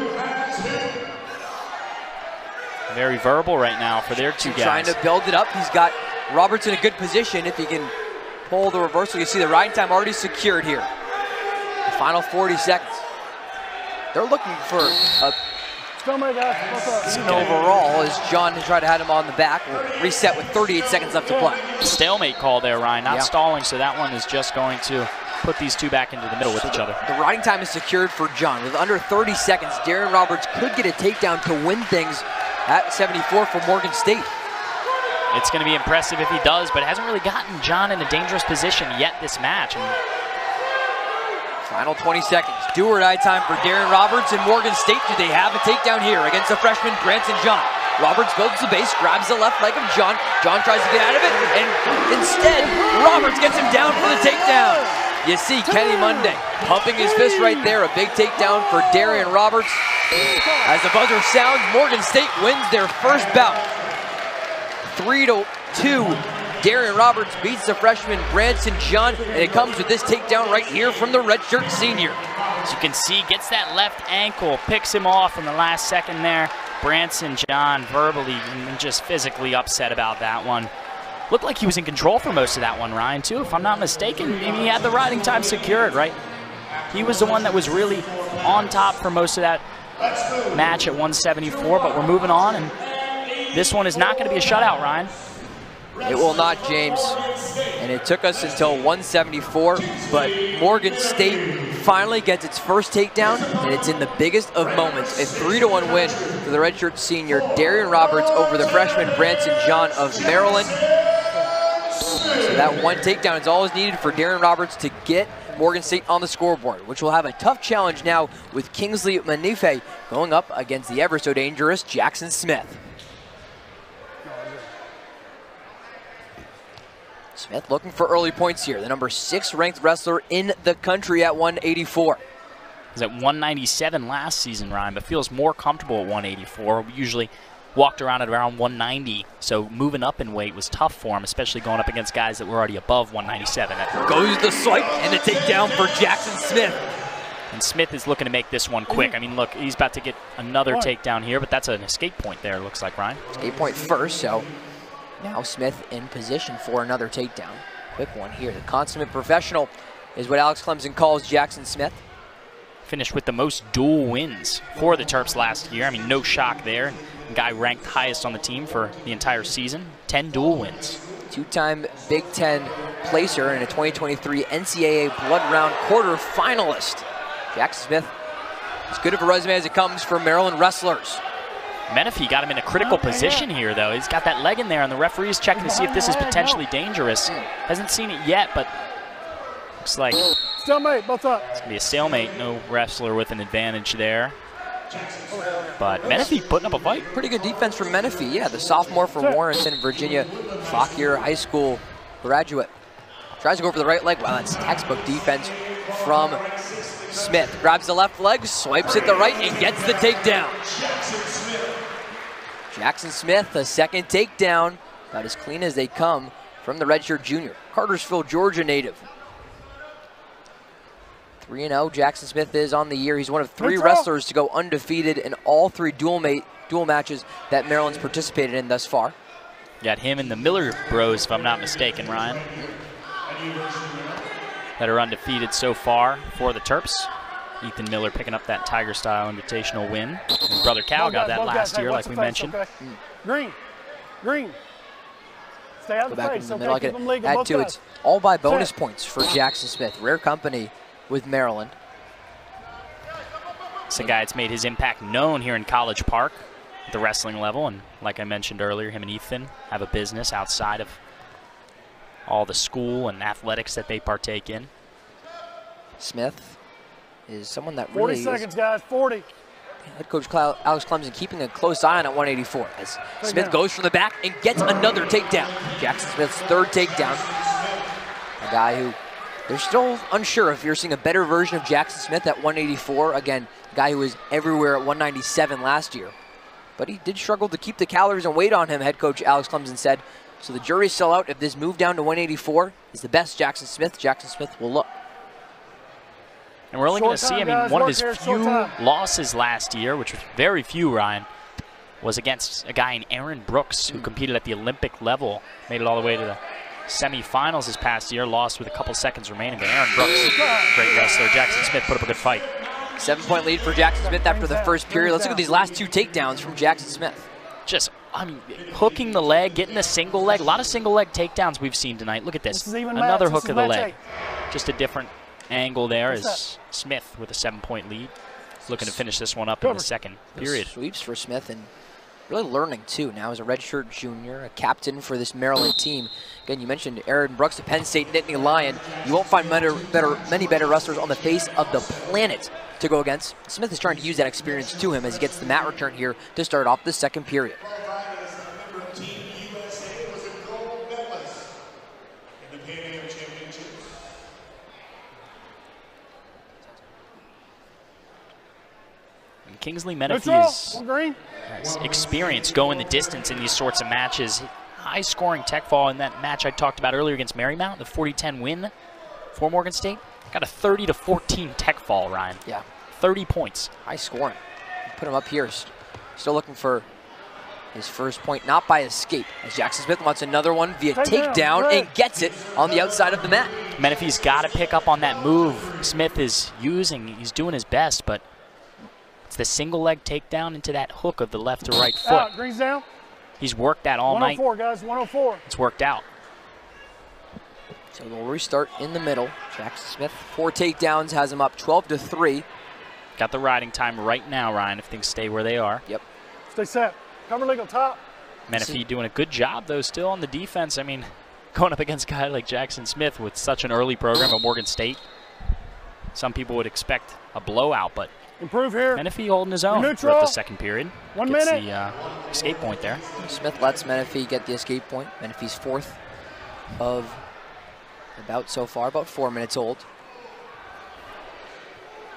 very verbal right now for their two guys. Trying to build it up. He's got Roberts in a good position if he can pull the reversal. You see the riding time already secured here. The final 40 seconds. They're looking for a Still made that. What's up? overall as John has tried to have him on the back. We'll reset with 38 seconds left to play. Stalemate call there, Ryan, not Yeah. stalling, so that one is just going to put these two back into the middle with each other. The riding time is secured for John. With under 30 seconds, Darian Roberts could get a takedown to win things at 74 for Morgan State. It's going to be impressive if he does, but hasn't really gotten John in a dangerous position yet this match. And Final 20 seconds. Do or die time for Darian Roberts and Morgan State. Do they have a takedown here against the freshman Branson John? Roberts builds the base, grabs the left leg of John. John tries to get out of it, and instead, Roberts gets him down for the takedown. You see Kenny Monday pumping his fist right there. A big takedown for Darian Roberts. As the buzzer sounds, Morgan State wins their first bout. 3-2. Darian Roberts beats the freshman Branson John, and it comes with this takedown right here from the redshirt senior. as you can see, gets that left ankle, picks him off in the last second there. Branson John verbally and just physically upset about that one. Looked like he was in control for most of that one, Ryan, too, if I'm not mistaken. I mean, he had the riding time secured, right? He was the one that was really on top for most of that match at 174, but we're moving on, and this one is not going to be a shutout, Ryan. It will not, James. And it took us until 174, but Morgan State finally gets its first takedown, and it's in the biggest of moments. A 3-1 win for the redshirt senior Darian Roberts over the freshman Branson John of Maryland. So that one takedown is all is needed for Darian Roberts to get Morgan State on the scoreboard, which will have a tough challenge now with Kingsley Manife going up against the ever so dangerous Jackson Smith. Smith looking for early points here. The number 6 ranked wrestler in the country at 184. He was at 197 last season, Ryan, but feels more comfortable at 184. We usually walked around at around 190, so moving up in weight was tough for him, especially going up against guys that were already above 197. Goes the swipe and the takedown for Jackson Smith. And Smith is looking to make this one quick. I mean, look, he's about to get another takedown here, but that's an escape point there, it looks like, Ryan. Escape point first, so now Smith in position for another takedown. Quick one here. The consummate professional is what Alex Clemson calls Jackson Smith. Finished with the most dual wins for the Terps last year. I mean, no shock there. Guy ranked highest on the team for the entire season. 10 dual wins. Two-time Big Ten placer and a 2023 NCAA Blood Round quarter finalist. Jackson Smith, as good of a resume as it comes for Maryland wrestlers. Menifee got him in a critical position here, though. He's got that leg in there, and the referee is checking to see if this is potentially dangerous. Hasn't seen it yet, but looks like Stalemate, both up. it's going to be a stalemate. No wrestler with an advantage there. But Menifee putting up a fight. Pretty good defense from Menifee. Yeah, the sophomore from Warrenton, Virginia, Fauquier High School graduate. Tries to go for the right leg. Wow, that's textbook defense from Smith. Grabs the left leg, swipes it the right, and gets the takedown. Jackson Smith, a second takedown. About as clean as they come from the redshirt junior. Cartersville, Georgia native. 3-0, Jackson Smith is on the year. He's one of 3 wrestlers to go undefeated in all 3 dual matches that Maryland's participated in thus far. Got him and the Miller bros, if I'm not mistaken, Ryan, that are undefeated so far for the Terps. Ethan Miller picking up that Tiger-style invitational win. His brother Cal got that last year, like we mentioned. Green. Stay out Go of the back face. in the middle. I Keep can them legal, add both to guys. it's all by bonus points for Jackson Smith. Rare company with Maryland. It's a guy that's made his impact known here in College Park at the wrestling level, and like I mentioned earlier, him and Ethan have a business outside of all the school and athletics that they partake in. Smith is someone that 40 really seconds, guys, 40. head coach Alex Clemson keeping a close eye on at 184 as Smith goes from the back and gets another takedown. Jackson Smith's 3rd takedown. A guy who they're still unsure if you're seeing a better version of Jackson Smith at 184. Again, a guy who was everywhere at 197 last year. But he did struggle to keep the calories and weight on him, head coach Alex Clemson said. So the jury's still out if this move down to 184 is the best Jackson Smith will look. And we're only going to see, I mean, one of his few losses last year, which was very few, Ryan, was against a guy in Aaron Brooks who competed at the Olympic level, made it all the way to the semifinals this past year, lost with a couple seconds remaining. But Aaron Brooks, great wrestler. Jackson Smith put up a good fight. 7-point lead for Jackson Smith after the first period. Let's look at these last 2 takedowns from Jackson Smith. Just, I mean, hooking the leg, getting a single leg. A lot of single leg takedowns we've seen tonight. Look at this. Another hook of the leg. Just a different angle there is Smith with a 7-point lead. Looking to finish this one up in the second period. Sweeps for Smith and really learning too now as a redshirt junior, a captain for this Maryland team. Again, you mentioned Aaron Brooks, the Penn State Nittany Lion. You won't find many better wrestlers on the face of the planet to go against. Smith is trying to use that experience to him as he gets the mat return here to start off the second period. Kingsley Menifee's experience going the distance in these sorts of matches. High-scoring tech fall in that match I talked about earlier against Marymount, the 40-10 win for Morgan State. Got a 30-14 tech fall, Ryan. Yeah. 30 points. High scoring. Put him up here. Still looking for his first point, not by escape, as Jackson Smith wants another one via takedown and gets it on the outside of the mat. Menifee's got to pick up on that move Smith is using. He's doing his best, but it's the single leg takedown into that hook of the left to right foot. Out, Green's down. He's worked that all night. 104, guys, 104. It's worked out. So we'll restart in the middle. Jackson Smith, 4 takedowns, has him up 12-3. Got the riding time right now, Ryan, if things stay where they are. Yep. Stay set. Cover legal top. Menifee doing a good job, though, still on the defense. I mean, going up against a guy like Jackson Smith with such an early program at Morgan State, some people would expect a blowout, but improve here. Menifee holding his own throughout the second period. 1 Gets minute. the escape point there. Smith lets Menifee get the escape point. Menifee's 4th of the bout so far, about 4 minutes old.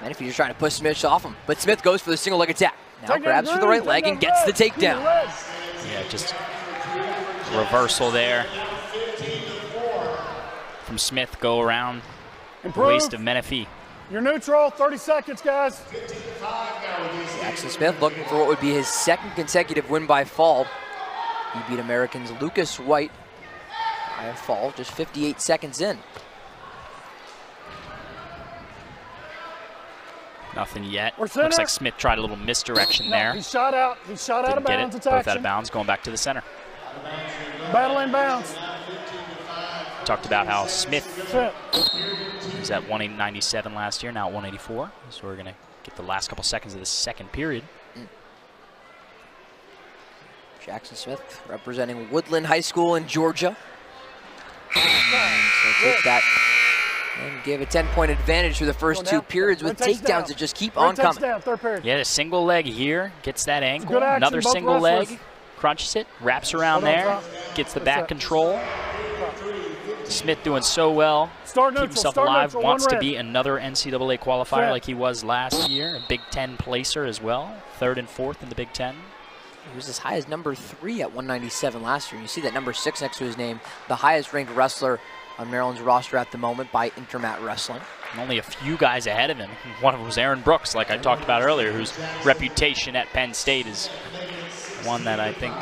Menifee just trying to push Smith off him, but Smith goes for the single leg attack. Now grabs for the right leg and gets the takedown. Yeah, just reversal there from Smith. Go around the waist of Menifee. You're neutral, 30 seconds, guys. Jackson Smith looking for what would be his second consecutive win by fall. He beat American's Lucas White by a fall just 58 seconds in. Nothing yet. We're Looks center. like Smith tried a little misdirection No, there. he shot out. He shot out of Didn't bounds. get It's it. Both out action. of bounds, going back to the center. Battle in bounds. Talked about how Smith Sit. was at 197 last year, now at 184. So we're going to get the last couple seconds of the second period. Jackson Smith representing Woodland High School in Georgia. So take that and give a 10-point advantage for the first two periods with takedowns that just keep on coming. Touchdown, third period. Yeah, a single leg here, gets that ankle. good action, Another both single wrestlers. leg, crunches it, wraps around Hold on, there, Tom. gets the That's back it. control. Smith doing so well, Start keep neutral, himself start alive, neutral, wants one to red. be another NCAA qualifier Set. like he was last year, a Big Ten placer as well, 3rd and 4th in the Big Ten. He was as high as number 3 at 197 last year. You see that number 6 next to his name, the highest ranked wrestler on Maryland's roster at the moment by Intermat Wrestling. And only a few guys ahead of him. One of them was Aaron Brooks, like I talked about earlier, whose reputation at Penn State is one that I think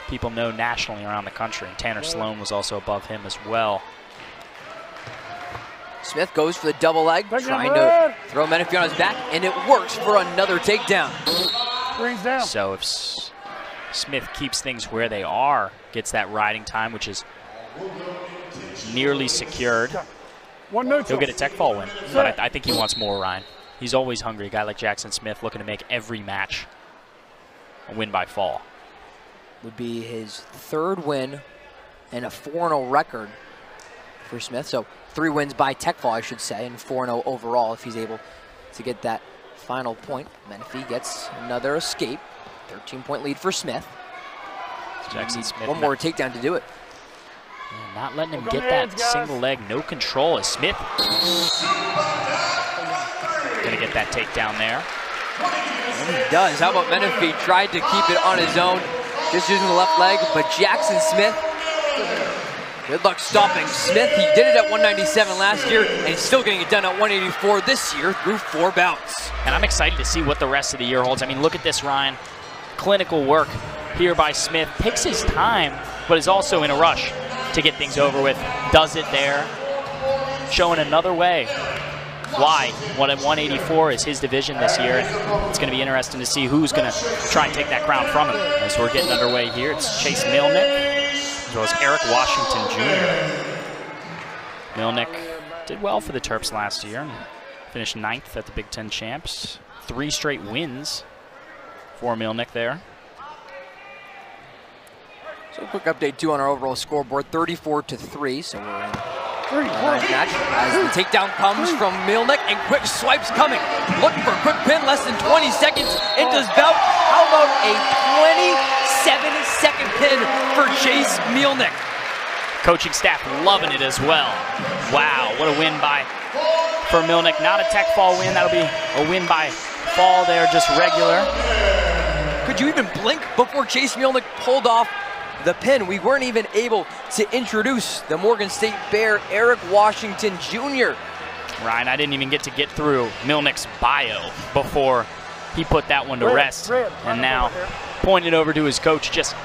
people know nationally around the country. And Tanner Sloan was also above him as well. Smith goes for the double leg, Take trying that to red. throw Menifee on his back, and it works for another takedown. Rings down. So if Smith keeps things where they are, gets that riding time, which is nearly secured, One neutral. he'll get a tech fall win. But I think he wants more, Ryan. He's always hungry, a guy like Jackson Smith looking to make every match a win by fall. Would be his 3rd win and a 4-0 record for Smith. So 3 wins by tech fall, I should say, and 4-0 overall if he's able to get that final point. Menifee gets another escape. 13-point lead for Smith. Jackson Smith One more takedown to do it. not letting him Look get on the that edge, guys. single leg, no control as Smith gonna get that takedown there. And he does. How about Menifee tried to keep it on his own, just using the left leg, but Jackson Smith, good luck stopping Smith. He did it at 197 last year, and he's still getting it done at 184 this year through 4 bouts. And I'm excited to see what the rest of the year holds. I mean, look at this, Ryan. Clinical work here by Smith. Picks his time, but is also in a rush to get things over with. Does it there. Showing another way why 184 is his division this year. It's going to be interesting to see who's going to try and take that crown from him. As we're getting underway here, it's Chase Milnick, as well as Eric Washington Jr. Milnick did well for the Terps last year and finished 9th at the Big Ten Champs. 3 straight wins for Milnick there. So a quick update too on our overall scoreboard, 34-3, so we're in Three, a one. nice match as the takedown comes from Milnick and quick swipes coming. Looking for a quick pin, less than 20 seconds into his belt. How about a 27-second pin for Chase Milnick? Coaching staff loving it as well. Wow, what a win for Milnick. Not a tech fall win, that'll be a win by fall there, just regular. Could you even blink before Chase Milnick pulled off the pin? We weren't even able to introduce the Morgan State Bear, Eric Washington Jr. Ryan, I didn't even get through Milnick's bio before he put that one to rest. And now pointed over to his coach, just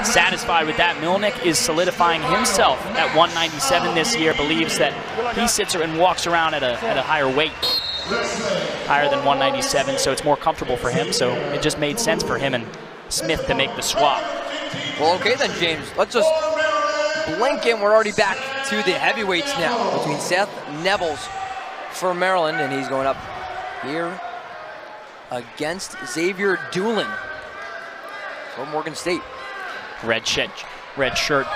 satisfied with that. Milnick is solidifying himself at 197 this year, believes that he sits and walks around at a higher weight, higher than 197, so it's more comfortable for him. So it just made sense for him and Smith to make the swap. Well, okay then, James. Let's just blink in. We're already back to the heavyweights now between Seth Nevels for Maryland, and he's going up here against Xavier Doolin for Morgan State. Red shirt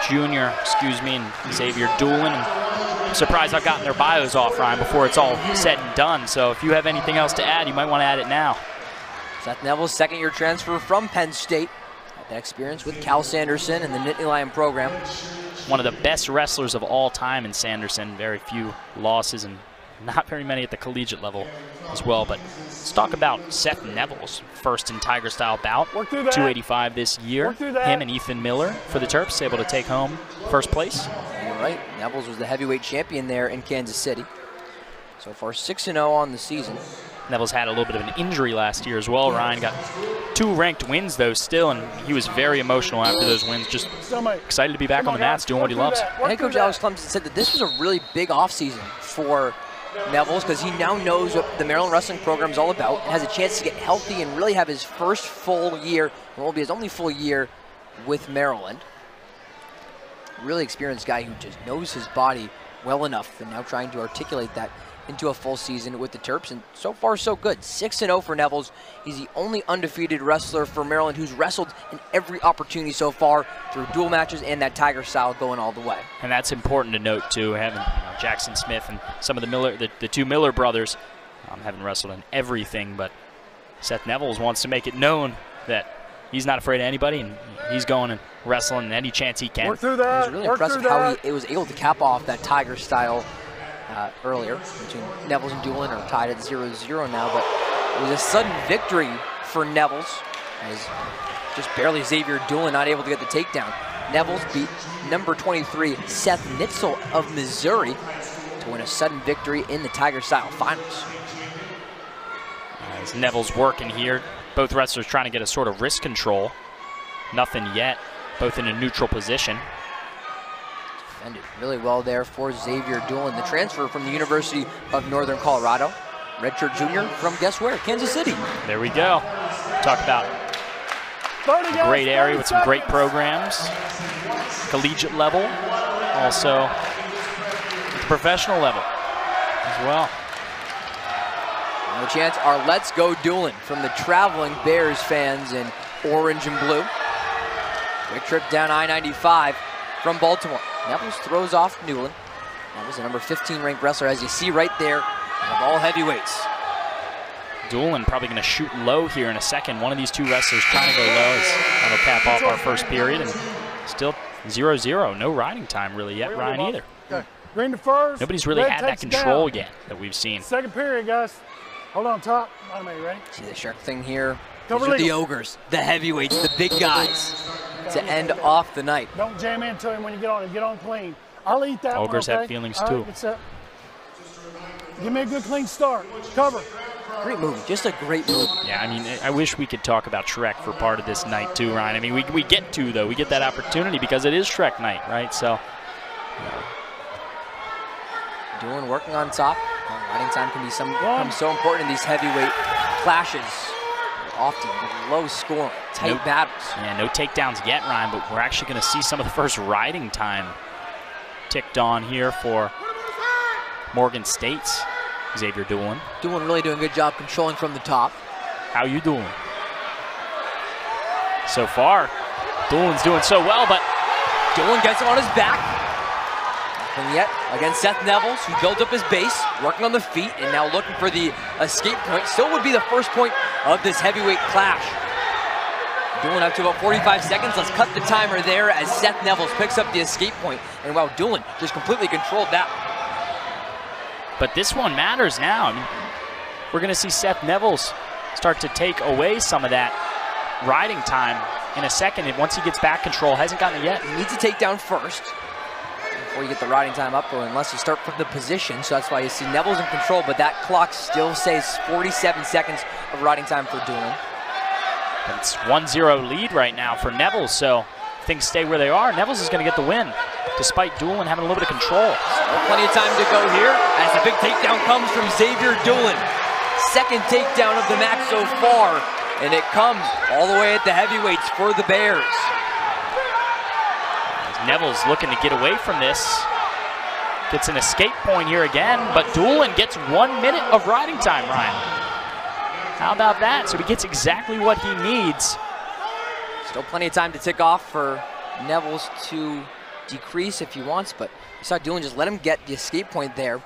junior, and Xavier Doolin. I'm surprised I've gotten their bios off, Ryan, before it's all said and done. So if you have anything else to add, you might want to add it now. Seth Nevels, second-year transfer from Penn State. Had that experience with Cal Sanderson and the Nittany Lion program. One of the best wrestlers of all time in Sanderson. Very few losses and Not very many at the collegiate level as well. But let's talk about Seth Neville's first in Tiger style bout. Work through that. 285 this year. Work through that. Him and Ethan Miller for the Terps able to take home first place. You're right. Neville's was the heavyweight champion there in Kansas City. So far 6-0 on the season. Neville's had a little bit of an injury last year as well. Ryan got 2 ranked wins though still, and he was very emotional after those wins. Just excited to be back on the mats doing what he loves. Head coach Alex Clemson said that this was a really big offseason for Neville's because he now knows what the Maryland Wrestling program is all about and has a chance to get healthy and really have his first full year, and will be his only full year with Maryland. Really experienced guy who just knows his body well enough and now trying to articulate that into a full season with the Terps, and so far so good. 6-0 for Neville's. He's the only undefeated wrestler for Maryland who's wrestled in every opportunity so far through dual matches and that Tiger style going all the way. And that's important to note too, having Jackson Smith and some of the two Miller brothers haven't wrestled in everything, but Seth Neville's wants to make it known that he's not afraid of anybody, and he's going and wrestling any chance he can. Work through that. It was really impressive how he was able to cap off that Tiger style earlier between Neville's and Doolin, are tied at 0-0 now, but it was a sudden victory for Neville's as just barely Xavier Doolin not able to get the takedown. Neville's beat number 23 Seth Nitzel of Missouri to win a sudden victory in the Tiger style finals. As Neville's working here, both wrestlers trying to get a sort of wrist control. Nothing yet, both in a neutral position. Defended really well there for Xavier Doolin, the transfer from the University of Northern Colorado. Redshirt junior from, guess where, Kansas City. There we go. Talk about a great area with some great programs. Collegiate level, also at the professional level as well. No chance, our Let's Go Doolin from the traveling Bears fans in orange and blue. Quick trip down I-95 from Baltimore. Neville's throws off Newland. Neville's a number 15 ranked wrestler, as you see right there, of all heavyweights. Doolin probably going to shoot low here in a second. One of these two wrestlers trying to go low as that'll cap off our first period, and still 0-0. No riding time really yet, Ryan, either. Okay. Green to first. Nobody's really had that control yet that we've seen. Second period, guys. Hold on top. I'm ready. See the shark thing here. Cover These are the legal. ogres, the heavyweights, the big guys to end off the night. Don't jam into him when you get on him. Get on clean. I'll eat that Ogres one, okay? have feelings All too. right, get set. Give me a good clean start. Cover. Great movie, just a great movie. Yeah, I mean, I wish we could talk about Shrek for part of this night too, Ryan. I mean, we get to, though. We get that opportunity because it is Shrek night, right? So, Doolin working on top. Riding time can become so important in these heavyweight clashes. Often low scoring, tight battles. Yeah, no takedowns yet, Ryan, but we're actually going to see some of the first riding time ticked on here for Morgan State's Xavier Doolin. Doolin really doing a good job controlling from the top. How you doing? So far, Doolin's doing so well, but Doolin gets him on his back. And yet, against Seth Neville's, who built up his base, working on the feet, and now looking for the escape point. Still would be the first point of this heavyweight clash. Doolin up to about 45 seconds. Let's cut the timer there as Seth Neville's picks up the escape point. And wow, Doolin just completely controlled that. But this one matters now. I mean, we're going to see Seth Neville's start to take away some of that riding time in a second. And once he gets back control, hasn't gotten it yet. He needs to take down first before you get the riding time up, or unless you start from the position. So that's why you see Neville's in control, but that clock still says 47 seconds of riding time for Doolin. But it's 1-0 lead right now for Neville's, so things stay where they are. Neville's is going to get the win, despite Doolin having a little bit of control. Still plenty of time to go here as the big takedown comes from Xavier Doolin. Second takedown of the match so far, and it comes all the way at the heavyweights for the Bears. Neville's looking to get away from this. Gets an escape point here again, but Doolin gets 1 minute of riding time, Ryan. How about that? So he gets exactly what he needs. Still plenty of time to tick off for Neville's to decrease if he wants, but you saw Doolin just let him get the escape point there.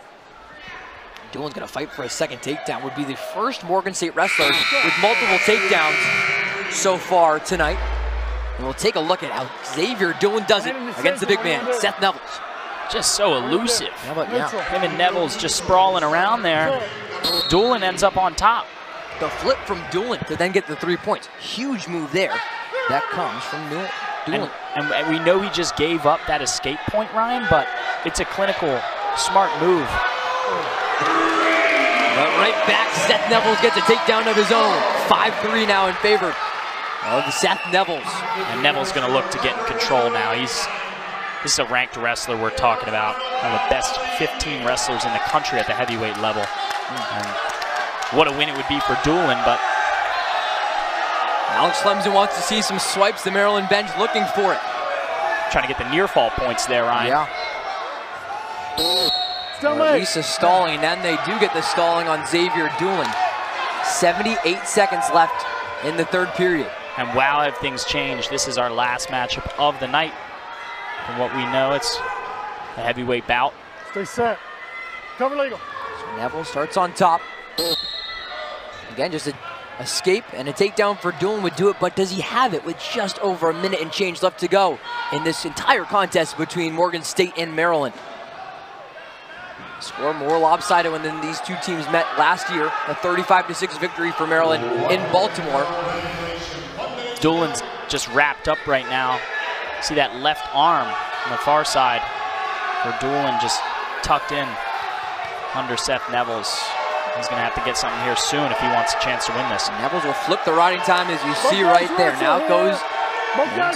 Doolin's gonna fight for a second takedown. Would be the first Morgan State wrestler with multiple takedowns so far tonight. And we'll take a look at how Xavier Doolin does it against the big man, Seth Neville's. just so elusive. How about now? Him and Neville's just sprawling around there. Doolin ends up on top. The flip from Doolin to then get the 3 points. Huge move there. That comes from Doolin. And we know he just gave up that escape point, Ryan, but it's a clinical, smart move. But right back, Seth Nevels gets a takedown of his own. 5-3 now in favor of Seth Nevels. And Neville's going to look to get in control now. This is a ranked wrestler we're talking about. One of the best 15 wrestlers in the country at the heavyweight level. And what a win it would be for Doolin, but Alex Clemson wants to see some swipes. The Maryland bench looking for it. trying to get the near fall points there, Ryan. Yeah. Or at least a stalling, and then they do get the stalling on Xavier Doolin. 78 seconds left in the third period. And wow, have things changed. This is our last matchup of the night. From what we know, it's a heavyweight bout. Stay set. Cover legal. So Neville starts on top. Again, just an escape and a takedown for Doolin would do it, but does he have it with just over a minute and change left to go in this entire contest between Morgan State and Maryland? Score more lopsided when these two teams met last year. A 35-6 victory for Maryland in Baltimore. Doolin's just wrapped up right now. See that left arm on the far side for Doolin just tucked in under Seth Nevels. He's going to have to get something here soon if he wants a chance to win this. Nevels will flip the riding time, as you see right there. Now it goes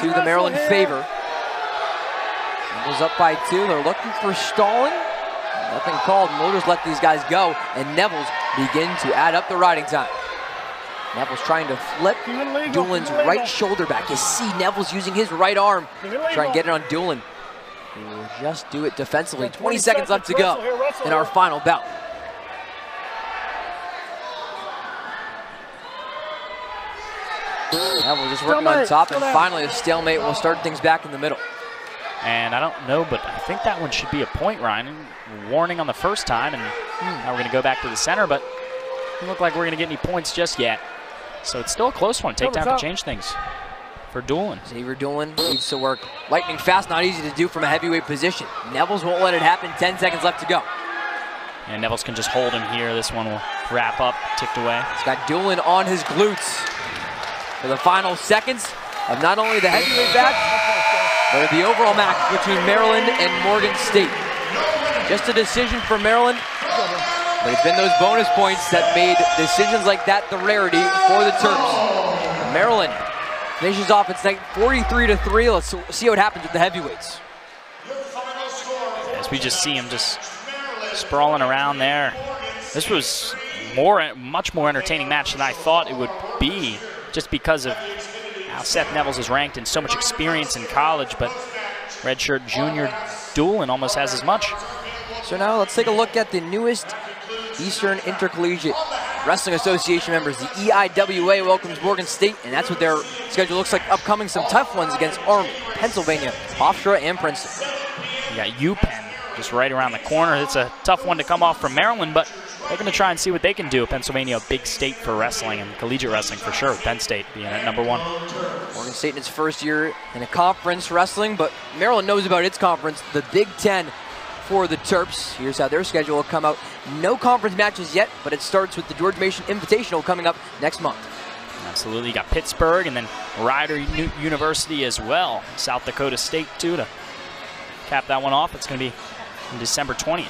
into the Maryland favor. Nevels up by 2. They're looking for stalling. Nothing called, and we'll just let these guys go, and Nevels begin to add up the riding time. Nevels trying to flip Doolin's right shoulder back. You see Nevels using his right arm, trying to get it on Doolin. He will just do it defensively. 20 seconds left to go in our final bout. Nevels just working on top, and finally a stalemate will start things back in the middle. And I don't know, but I think that one should be a point, Ryan. Warning on the first time, and now we're going to go back to the center, but it doesn't look like we're going to get any points just yet. So it's still a close one. Takedown can change things for Doolin. Xavier Doolin needs to work lightning fast, not easy to do from a heavyweight position. Nevels won't let it happen. 10 seconds left to go. And Nevels can just hold him here. This one will wrap up, ticked away. He's got Doolin on his glutes for the final seconds of not only the heavyweight match, but of the overall match between Maryland and Morgan State. Just a decision for Maryland, but it's been those bonus points that made decisions like that the rarity for the Terps. Maryland finishes off its night 43-3. Let's see what happens with the heavyweights. As we just see him just sprawling around there. This was much more entertaining match than I thought it would be, just because of how Seth Nevels is ranked and so much experience in college, but redshirt junior Doolin almost has as much. So now let's take a look at the newest Eastern Intercollegiate Wrestling Association members. The EIWA welcomes Morgan State, and that's what their schedule looks like upcoming. Some tough ones against Army, Pennsylvania, Hofstra, and Princeton. You got UPenn just right around the corner. It's a tough one to come off from Maryland, but they're going to try and see what they can do. Pennsylvania, a big state for wrestling and collegiate wrestling for sure. Penn State being at #1. Morgan State in its first year in a conference wrestling, but Maryland knows about its conference, the Big Ten for the Terps. Here's how their schedule will come out. No conference matches yet, but it starts with the George Mason Invitational coming up next month. Absolutely. You got Pittsburgh and then Rider University as well. South Dakota State too to cap that one off. It's going to be on December 20th.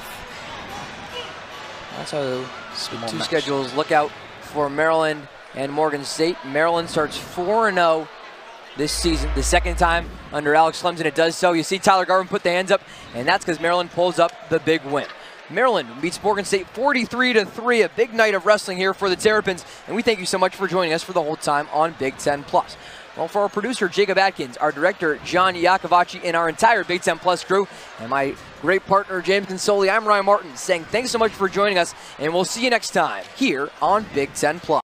That's how the two schedules look out for Maryland and Morgan State. Maryland starts 4-0 this season, the second time under Alex Clemson it does so. You see Tyler Garvin put the hands up, and that's because Maryland pulls up the big win. Maryland beats Morgan State 43-3, a big night of wrestling here for the Terrapins, and we thank you so much for joining us for the whole time on Big Ten Plus. Well, for our producer, Jacob Atkins, our director, John Iacovacci, and our entire Big Ten Plus crew, and my great partner, James Consoli, I'm Ryan Martin, saying thanks so much for joining us, and we'll see you next time here on Big Ten Plus.